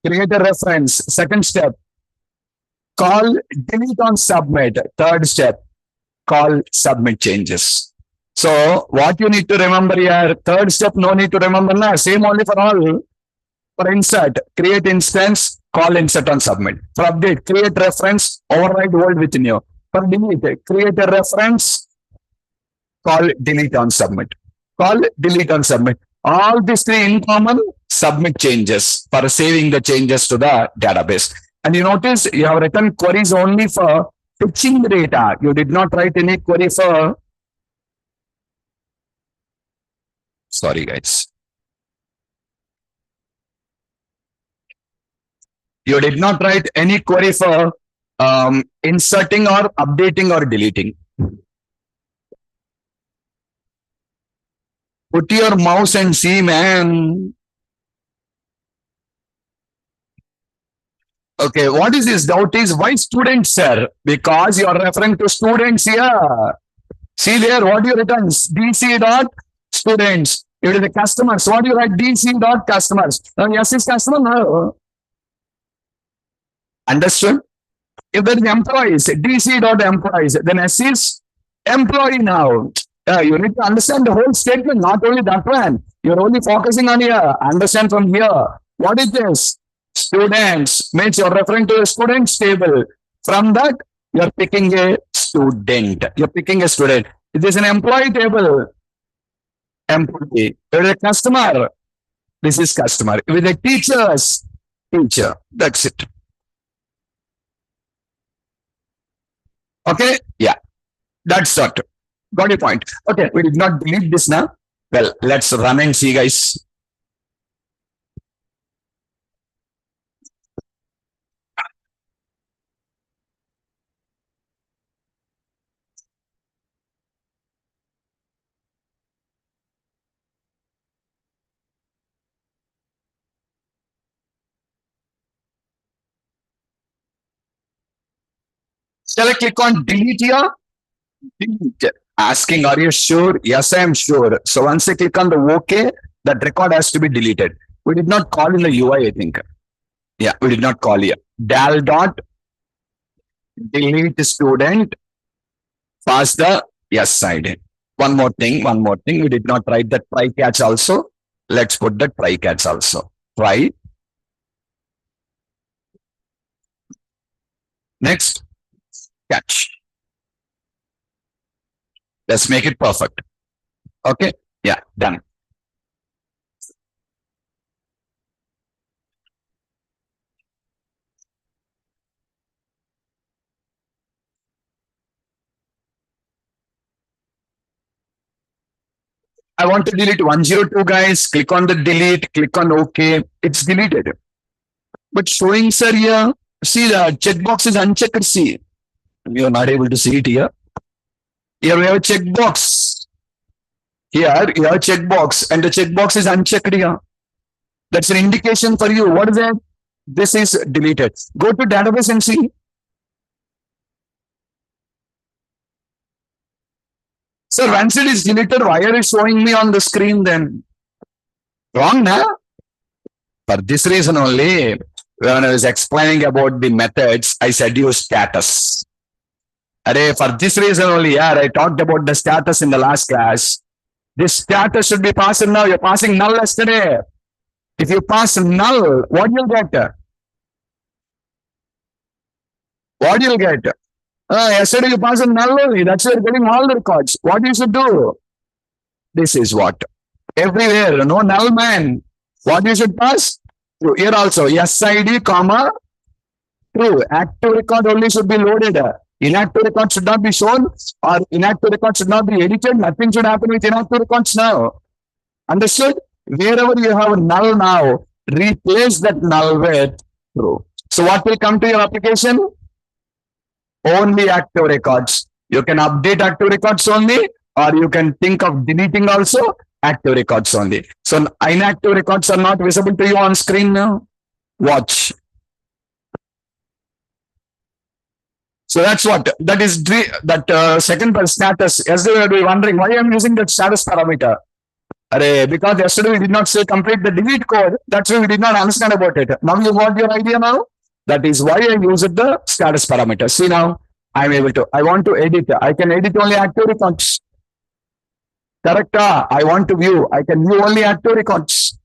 Create a reference. Second step, call delete on submit. Third step, call submit changes. So what you need to remember here, third step, no need to remember now. Same only for all. For insert, create instance, call insert on submit. For update, create reference, override old with new. For delete, create a reference, call delete on submit. Call delete on submit. All these three in common, submit changes for saving the changes to the database. And you notice you have written queries only for fetching the data. You did not write any query for. Sorry, guys. You did not write any query for inserting or updating or deleting. Put your mouse and see, man. Okay, what is this doubt is why students, sir? Because you are referring to students here. See there, what you written? DC dot students. It is the customers. What do you write? DC dot customers. Now, yes, is customer? No. Understood? If there is employees, DC dot employees, then S is employee now. You need to understand the whole statement, not only that one. You're only focusing on here. Understand from here. What is this? Students means you're referring to a students table. From that, you're picking a student. You're picking a student. It is an employee table. Employee. With a customer. This is customer. With the teachers, teacher. That's it. Okay? Yeah. That's not. Got your point. Okay, we did not delete this now. Well, let's run and see, guys. Shall I click on delete here? Delete. Asking, are you sure? Yes, I am sure. So once I click on the OK, that record has to be deleted. We did not call in the UI, I think. Yeah, we did not call here. Dal dot delete student. Pass the yes side. One more thing. We did not write that try catch also. Let's put that try catch also. Try. Next, catch. Let's make it perfect. Okay. Yeah, done. I want to delete 102, guys. Click on the delete, click on OK. It's deleted. But showing, sir, here, see the checkbox is unchecked. See, you're not able to see it here. Here we have a checkbox. Here you have a checkbox, and the checkbox is unchecked here. That's an indication for you. What is that? This is deleted. Go to database and see. So once it is deleted, why are you showing me on the screen then? Wrong, now? For this reason only, when I was explaining about the methods, I said use status. For this reason only, yeah, I talked about the status in the last class. This status should be passed now. You're passing null yesterday. If you pass null, what you'll get? What you'll get? Yesterday you passed null only. That's why you're getting all the records. What you should do? This is what? Everywhere, no null man. What you should pass? True. Here also, yes ID, comma, true. Active record only should be loaded. Inactive record should not be shown, or inactive record should not be edited. Nothing should happen with inactive records now. Understood? Wherever you have null now, replace that null with true. So what will come to your application? Only active records. You can update active records only, or you can think of deleting also active records only. So inactive records are not visible to you on screen now. Watch. So that's what that is. That second status. Yesterday we will be wondering why I'm using that status parameter. Because yesterday we did not say complete the delete code. That's why we did not understand about it. Now you got your idea now. That is why I used the status parameter. See now, I'm able to. I want to edit. I can edit only active records. Correct? I want to view. I can view only active records.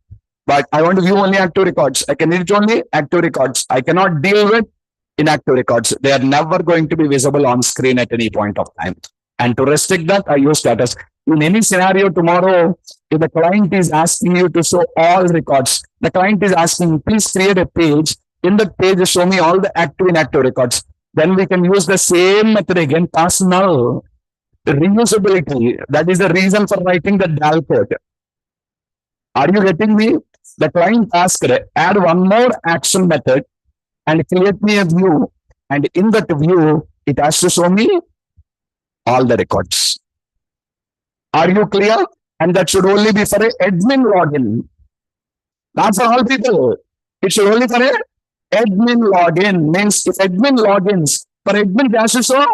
But I want to view only active records. I can edit only active records. I cannot deal with inactive records. They are never going to be visible on screen at any point of time. And to restrict that, I use status. In any scenario tomorrow, if the client is asking you to show all records, the client is asking, please create a page. In the page, show me all the active and inactive records. Then we can use the same method again, pass null. Reusability. That is the reason for writing the DAL code. Are you getting me? The client asked, add one more action method and create me a view. And in that view, it has to show me all the records. Are you clear? And that should only be for a admin login. Not for all people. It should only for a admin login. Means if admin logins, for admin it has to show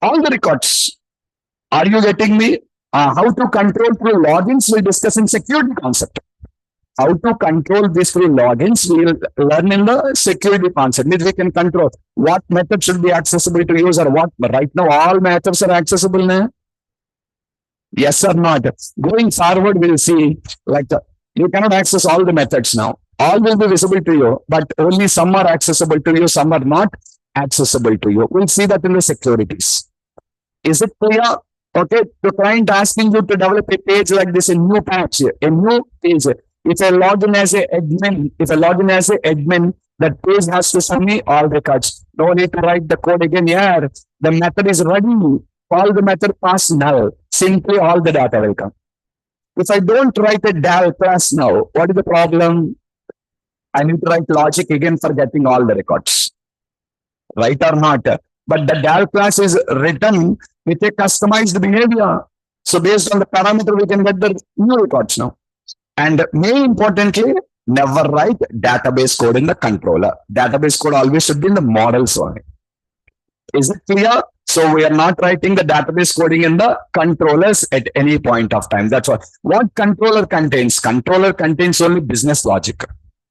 all the records. Are you getting me? How to control through logins, we'll discuss in security concept. How to control this through logins, we'll learn in the security concept. Means we can control what method should be accessible to user. What right now all methods are accessible now. Yes or not? Going forward, we'll see like you cannot access all the methods now. All will be visible to you, but only some are accessible to you, some are not accessible to you. We'll see that in the securities. Is it clear? Okay, the client asking you to develop a page like this, a new page. If I log in as a admin, that page has to show me all records. No need to write the code again here. The method is ready. Call the method pass null. Simply all the data will come. If I don't write a DAL class now, what is the problem? I need to write logic again for getting all the records. Right or not? But the DAL class is written with a customized behavior. So based on the parameter, we can get the new records now. And more importantly, never write database code in the controller. Database code always should be in the models only. Is it clear? So we are not writing the database coding in the controllers at any point of time. That's what controller contains. Controller contains only business logic,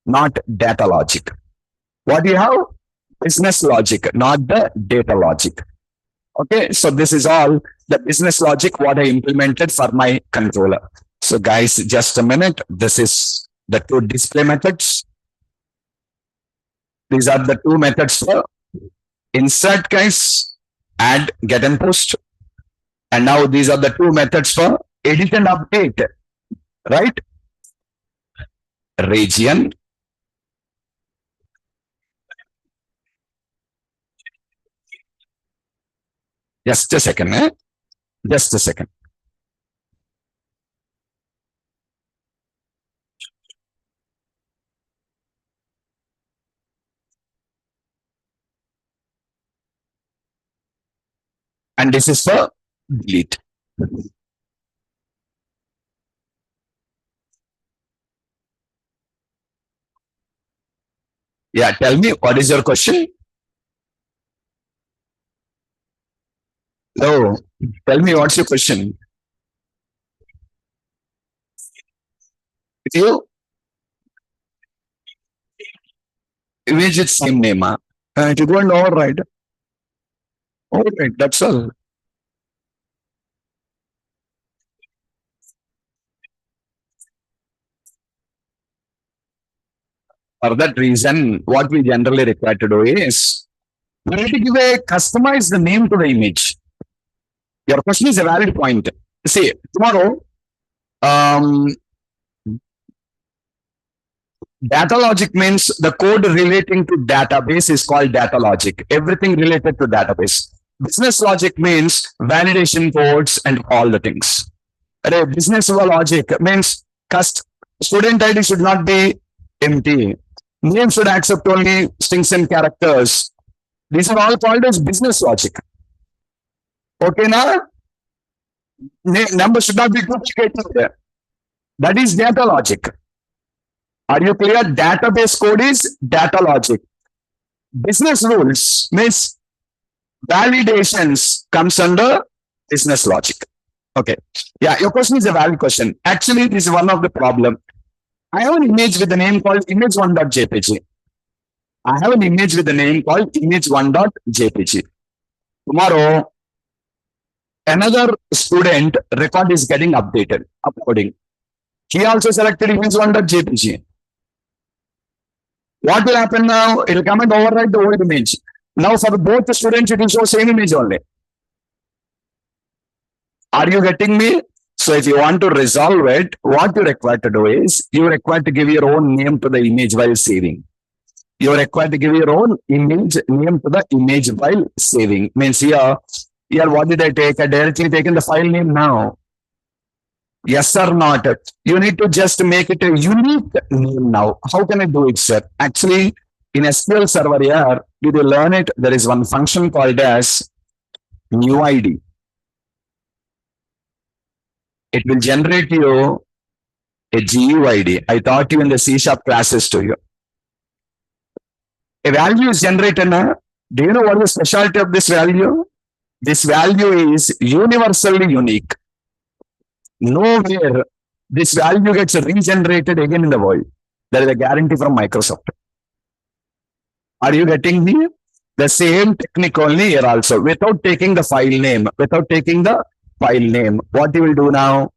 not data logic. What do you have? Business logic, not the data logic. Okay, so this is all the business logic what I implemented for my controller. So guys, just a minute. This is the two display methods. These are the two methods for insert, guys, add, get and post. And now these are the two methods for edit and update, right? Region. Just a second, Just a second. And this is for delete. Yeah, tell me, what is your question? No, tell me what's your question? With you? Image is same name. It is going override. All right, that's all. For that reason, what we generally require to do is we need to give a customized name to the image. Your question is a valid point. See, tomorrow, data logic means the code relating to database is called data logic. Everything related to database. Business logic means validation codes and all the things. Business logic means student ID should not be empty. Name should accept only strings and characters. These are all called as business logic. Okay, now number should not be duplicated. That is data logic. Are you clear? Database code is data logic. Business rules means validations comes under business logic. Okay. Yeah, your question is a valid question. Actually, this is one of the problem. I have an image with the name called image1.jpg. I have an image with the name called image1.jpg. Tomorrow, another student record is getting uploading. He also selected image1.jpg. What will happen now? It will come and override the old image. Now for both the students, it will show same image only. Are you getting me? So if you want to resolve it, what you require to do is, you require to give your own name to the image while saving. You require to give your own image name to the image while saving. Means here what did I take? I directly taken the file name now. Yes or not? You need to just make it a unique name now. How can I do it, sir? Actually, in SQL Server here, did you learn it? There is one function called as new ID. It will generate you a GUID. I taught you in the C# classes to you. A value is generated now. Do you know what is the specialty of this value? This value is universally unique. Nowhere this value gets regenerated again in the world. There is a guarantee from Microsoft. Are you getting me? The same technique only here also. Without taking the file name, what you will do now?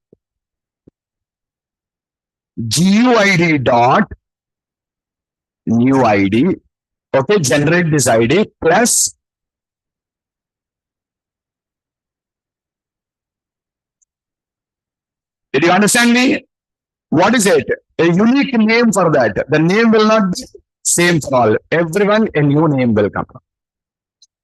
GUID dot new ID. Okay, generate this ID plus did you understand me? What is it? A unique name for that. The name will not be same for all. Everyone, a new name will come.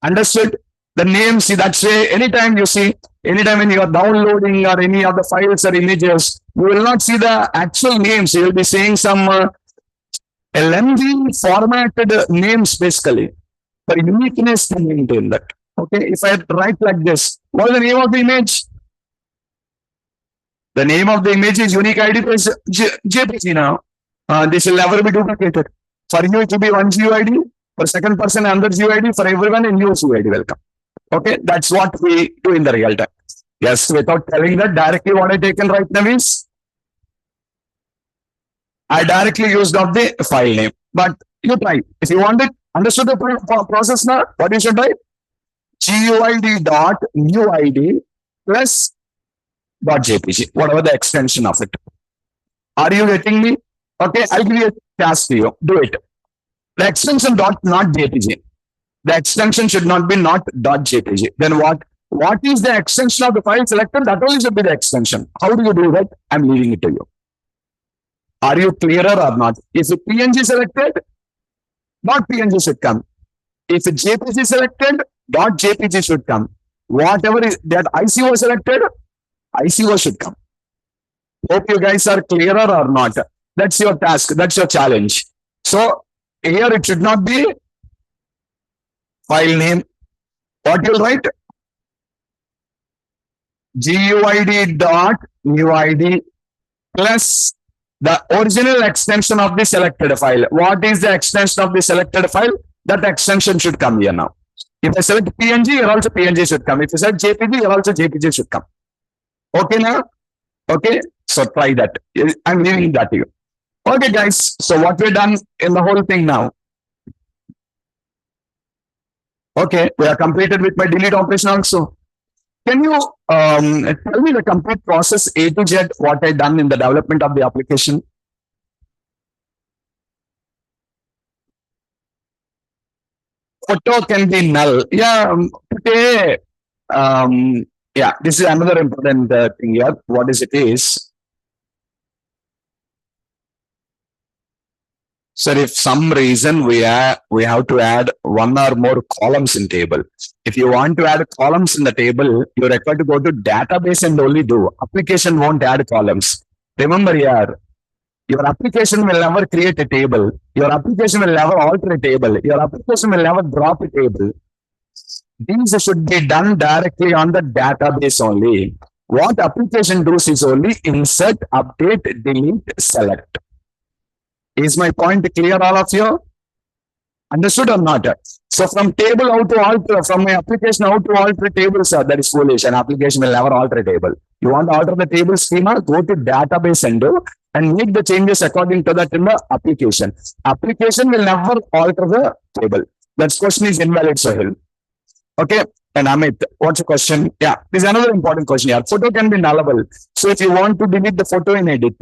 Understood? The name, see, that's way, anytime when you are downloading or any of the files or images, you will not see the actual names. You will be seeing some a lengthy formatted names basically. For uniqueness to maintain that. Okay, if I write like this, what is the name of the image? The name of the image is unique ID plus JPG now. This will never be duplicated. For you, it will be one GUID. For second person, another GUID. For everyone, a new GUID will come. Okay, that's what we do in the real time. Yes, without telling that, directly what I taken right now is, I directly used of the file name. But you try. If you want it, understood the process now, what you should write? GUID dot new ID plus .jpg, whatever the extension of it. Are you getting me? Okay, I'll give you a task to you. Do it. The extension dot not jpg. The extension should not be not .jpg. Then what? What is the extension of the file selected? That only should be the extension. How do you do that? I'm leaving it to you. Are you clearer or not? If PNG selected, not PNG should come. If JPG selected, .jpg should come. Whatever is that ICO selected, ICO should come. Hope you guys are clearer or not. That's your task. That's your challenge. So here it should not be file name. What you'll write? GUID dot new ID plus the original extension of the selected file. What is the extension of the selected file? That extension should come here now. If I select PNG, here also PNG should come. If I select JPG, here also JPG should come. Okay now? Okay, so try that. I'm leaving that to you. Okay guys, so what we've done in the whole thing now. Okay, we are completed with my delete operation also. Can you tell me the complete process A to Z, what I done in the development of the application? Photo can be null. Yeah, today, yeah, this is another important thing here. What is it is? Sir, if some reason we have to add one or more columns in table. If you want to add columns in the table, you require to go to database and only do. Application won't add columns. Remember here, your application will never create a table. Your application will never alter a table. Your application will never drop a table. These should be done directly on the database only. What application does is only insert, update, delete, select. Is my point clear, all of you? Understood or not? So from table out to alter, from my application out to alter tables, that is foolish. An application will never alter a table. You want to alter the table schema, go to database and do and make the changes according to that in the application. Application will never alter the table. That question is invalid, Sahil. Okay. And Amit, what's the question? Yeah, there's another important question here. Photo can be nullable. So if you want to delete the photo in edit,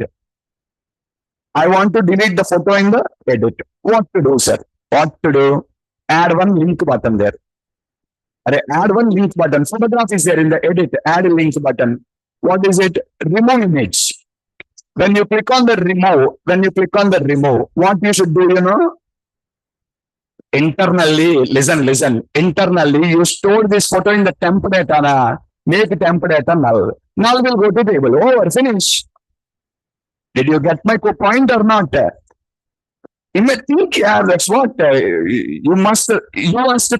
I want to delete the photo in the edit. What to do, sir? What to do? Add one link button there. Add one link button. Photograph is there in the edit. Add a link button. What is it? Remove image. When you click on the remove, what you should do, internally, listen, internally, you store this photo in the temp data, make temp data null. Null will go to table. Over, finish. Did you get my point or not? You may think, yeah, that's what you must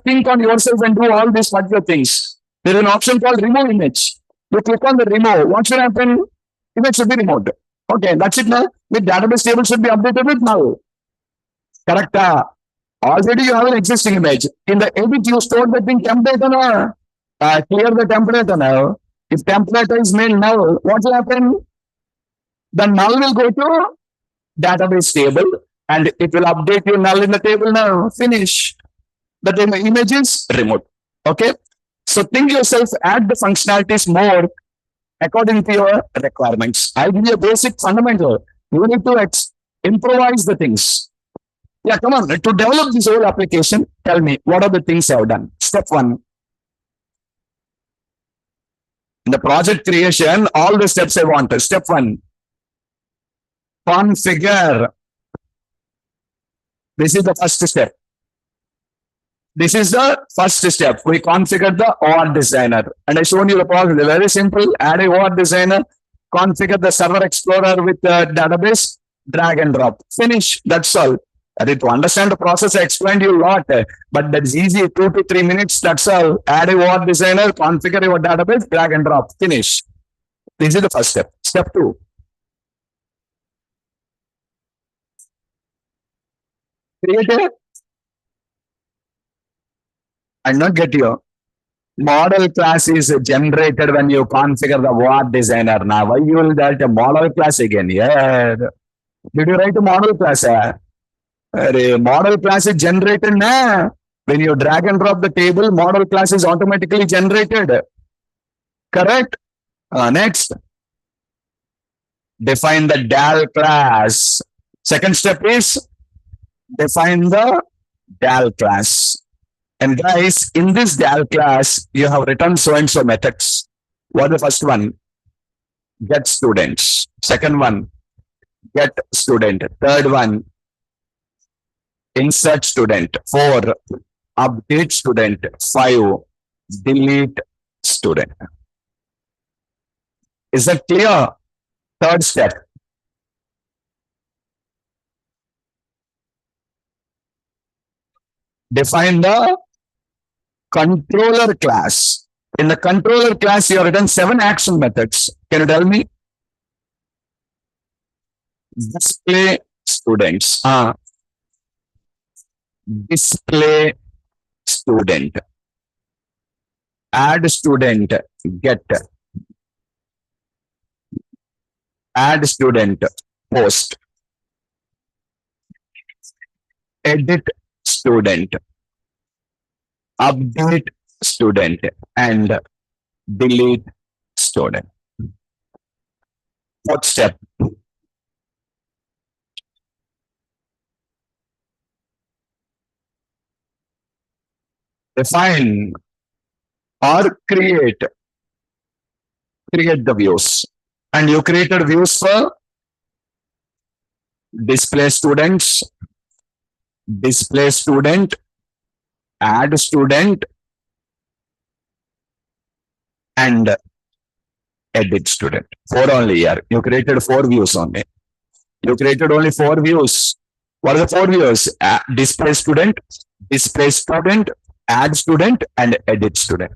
think on yourself and do all these particular things. There is an option called remove image. You click on the remove. What should happen? Image should be removed. Okay, that's it now. The database table should be updated with null. Correct? Already you have an existing image. In the edit, you store that in temp data now. Clear the temp data now. If temp data is made null, what will happen? The null will go to database table and it will update your null in the table now. Finish. The image is removed. Okay. So think yourself, add the functionalities more according to your requirements. I give you a basic fundamental. You need to improvise the things. Yeah, come on. To develop this whole application, tell me, what are the things I have done? Step one. In the project creation, all the steps I want. Step one. Configure. This is the first step. This is the first step. We configure the OR designer. And I shown you the process. Very simple. Add a OR designer. Configure the server explorer with the database. Drag and drop. Finish. That's all. To understand the process, I explained you a lot. But that's easy. 2 to 3 minutes. That's all. Add a OR designer. Configure your database. Drag and drop. Finish. This is the first step. Step two. Create a, I not get you. Model class is generated when you configure the OR designer. Now, why you will that a model class again? Yeah. Did you write a model class? Model class is generated now. When you drag and drop the table, model class is automatically generated. Correct? Next. Define the DAL class. Second step is define the DAL class. And guys, in this DAL class, you have written so and so methods. What is the first one? Get students. Second one, get student. Third one, insert student. 4, update student. 5, delete student. Is that clear? Third step. Define the controller class. In the controller class, you have written 7 action methods. Can you tell me? Display students. Display student. Add student. Get. Add student. Post. Edit student. Update student and delete student. Fourth step. Define or create the views. And you created views for display students, display student, add student, and edit student. 4 only here. You created 4 views only. You created only 4 views. What are the 4 views? Display student, add student, and edit student.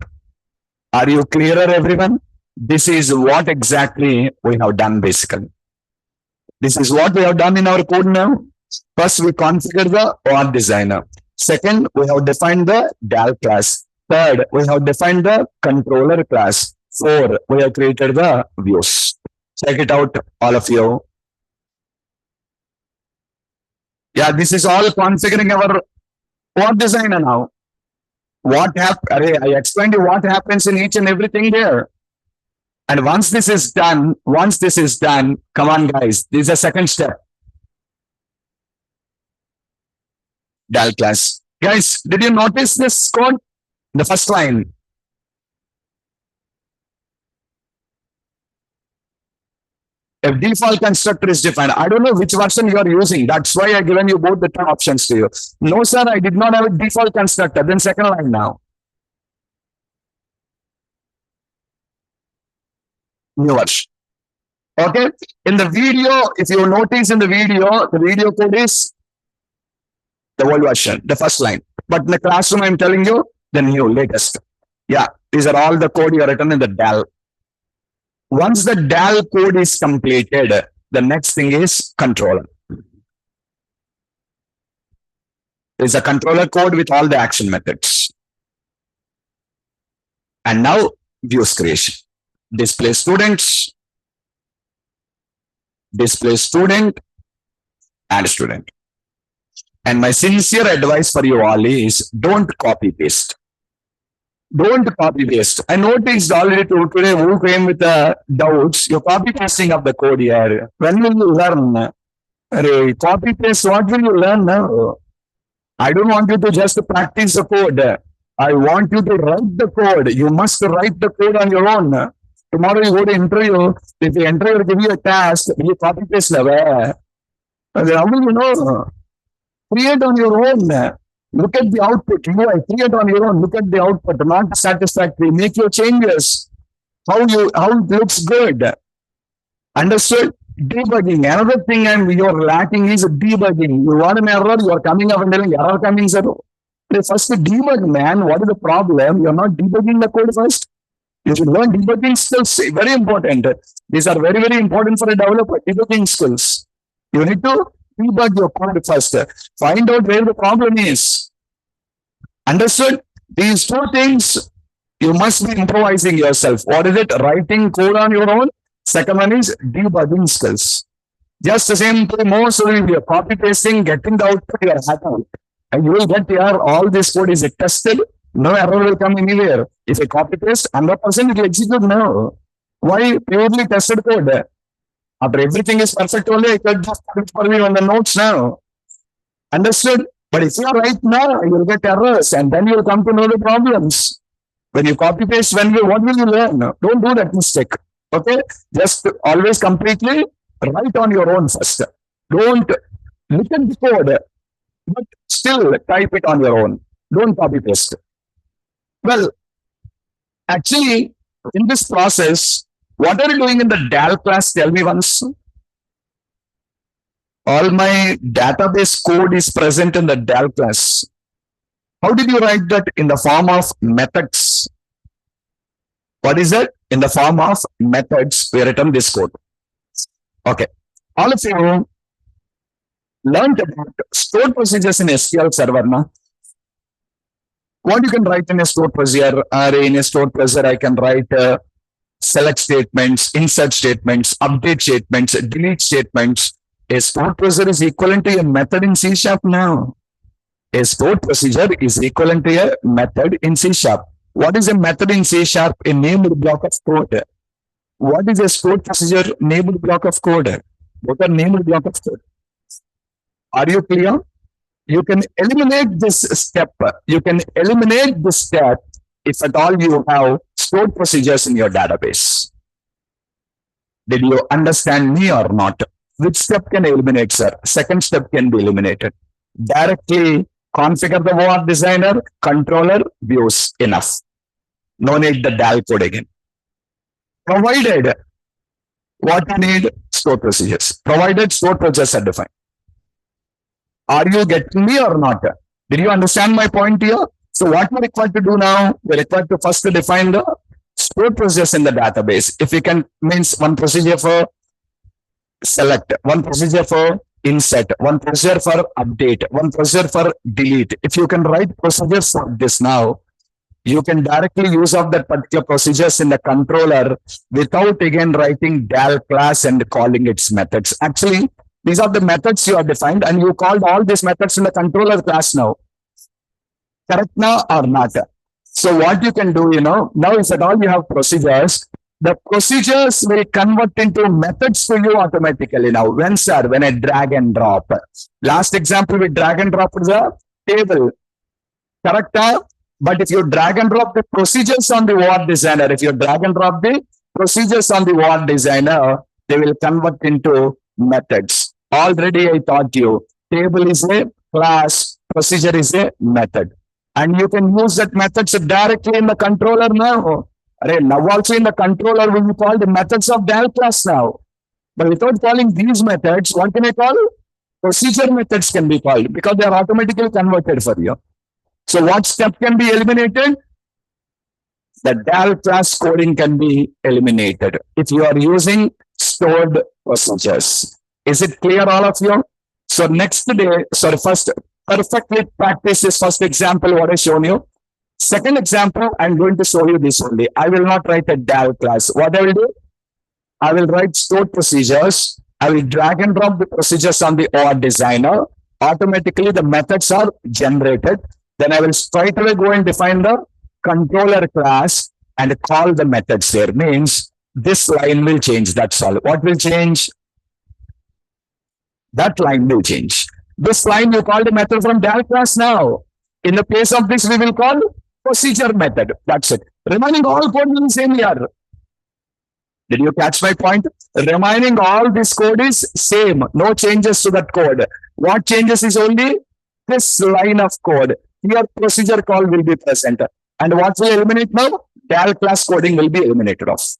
Are you clearer, everyone? This is what exactly we have done basically. This is what we have done in our code now. First, we configure the OR designer. Second, we have defined the DAL class. Third, we have defined the controller class. Four, we have created the views. Check it out, all of you. Yeah, this is all configuring our code designer now. I explained you what happens in each and everything there. And once this is done, come on, guys, this is the second step. DAL class. Guys, did you notice this code? The first line. A default constructor is defined. I don't know which version you are using. That's why I given you both the two options to you. No, sir, I did not have a default constructor. Then second line now. New version. Okay. In the video, if you notice in the video code is the old version, the first line. But in the classroom, I'm telling you the new, latest. Yeah, these are all the code you are written in the DAL. Once the DAL code is completed, the next thing is controller. There's a controller code with all the action methods. And now views creation. Display students, display student, and student. And my sincere advice for you all is don't copy paste. Don't copy paste. I noticed already today who came with the doubts. You're copy pasting of the code here. When will you learn? Copy paste, what will you learn now? I don't want you to just practice the code. I want you to write the code. You must write the code on your own. Tomorrow you go to interview. If the interviewer give you a task, you copy paste. How will you know? Create on your own. Look at the output. UI, create on your own. Look at the output. Not satisfactory. Make your changes. How it looks good. Understood? Debugging. Another thing you're lacking is debugging. You want an error, you are coming up and telling error coming, sir. First debug, man. What is the problem? You're not debugging the code first. You should learn debugging skills. Very important. These are very, very important for a developer. Debugging skills. You need to debug your code first. Find out where the problem is. Understood? These two things, you must be improvising yourself. What is it? Writing code on your own. Second one is debugging skills. Just the same thing, most of you copy pasting, getting the output, you are happy. And you will get here, all this code is tested. No error will come anywhere. If you copy paste, 100% it will execute now. Why? Purely tested code. After everything is perfect only, I can just put it for you on the notes now. Understood? But if you are right now, you will get errors and then you will come to know the problems. When you copy paste, what will you learn? Don't do that mistake. Okay? Just always completely write on your own first. Don't look at the code, but still type it on your own. Don't copy paste. Well, actually, in this process, what are you doing in the DAL class? Tell me once. All my database code is present in the DAL class. How did you write that? In the form of methods. What is it? In the form of methods, we written this code. Okay. All of you learned about stored procedures in SQL Server now. What you can write in a stored procedure? In a stored procedure, I can write select statements, insert statements, update statements, delete statements. A stored procedure is equivalent to a method in C# now. A stored procedure is equivalent to a method in C#. What is a method in C#? A named block of code. What is a stored procedure? Named block of code. What are named block of code? Are you clear? You can eliminate this step. You can eliminate this step if at all you have stored procedures in your database. Did you understand me or not? Which step can eliminate, sir? Second step can be eliminated. Directly configure the OR designer, controller, views, enough. No need the DAL code again. Provided what you need, stored procedures. Provided stored procedures are defined. Are you getting me or not? Did you understand my point here? So what we're required to do now, we're required to first define the stored procedures in the database. If we can, means one procedure for select, one procedure for insert, one procedure for update, one procedure for delete. If you can write procedures for this now, you can directly use of that particular procedures in the controller without again writing DAL class and calling its methods. Actually, these are the methods you have defined and you called all these methods in the controller class now. Correct now or not? So what you can do, now if at all you have procedures, the procedures will convert into methods to you automatically now. When, sir? When I drag and drop. Last example, we drag and drop the table. Correct? But if you drag and drop the procedures on the word designer, if you drag and drop the procedures on the word designer, they will convert into methods. Already I taught you, table is a class, procedure is a method. And you can use that methods directly in the controller now. Now also in the controller we will call the methods of DAL class now. But without calling these methods, what can I call? Procedure methods can be called because they are automatically converted for you. So what step can be eliminated? The DAL class coding can be eliminated if you are using stored procedures. Is it clear, all of you? So next day, first, perfectly practice this first example what I shown you. Second example, I'm going to show you this only. I will not write a DAL class. What I will do? I will write stored procedures. I will drag and drop the procedures on the OR designer. Automatically, the methods are generated. Then I will straight away go and define the controller class and call the methods there. Means this line will change. That's all. What will change? That line will change. This line you call the method from DAL class now. In the place of this, we will call procedure method. That's it. Remaining all code will be same here. Did you catch my point? Remaining all this code is same. No changes to that code. What changes is only this line of code. Here procedure call will be present. And what will eliminate now? DAL class coding will be eliminated off.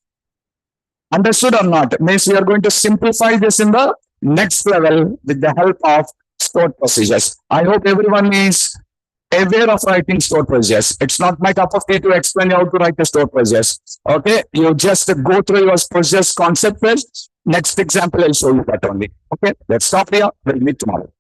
Understood or not? Means we are going to simplify this in the next level with the help of stored procedures. I hope everyone is aware of writing stored procedures. It's not my cup of tea to explain how to write the stored procedures. Okay, you just go through your procedures concept first. Next example, I'll show you that only. Okay, let's stop here. We'll meet tomorrow.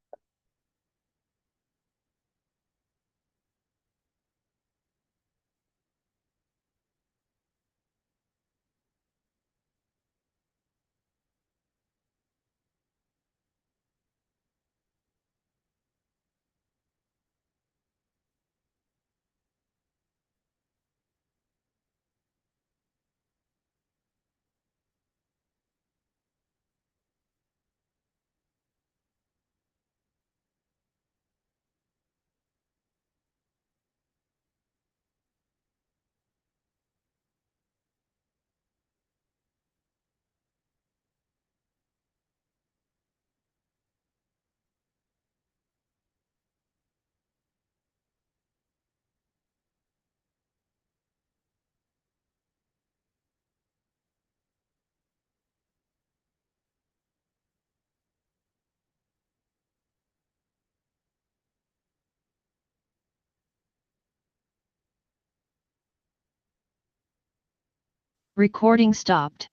Recording stopped.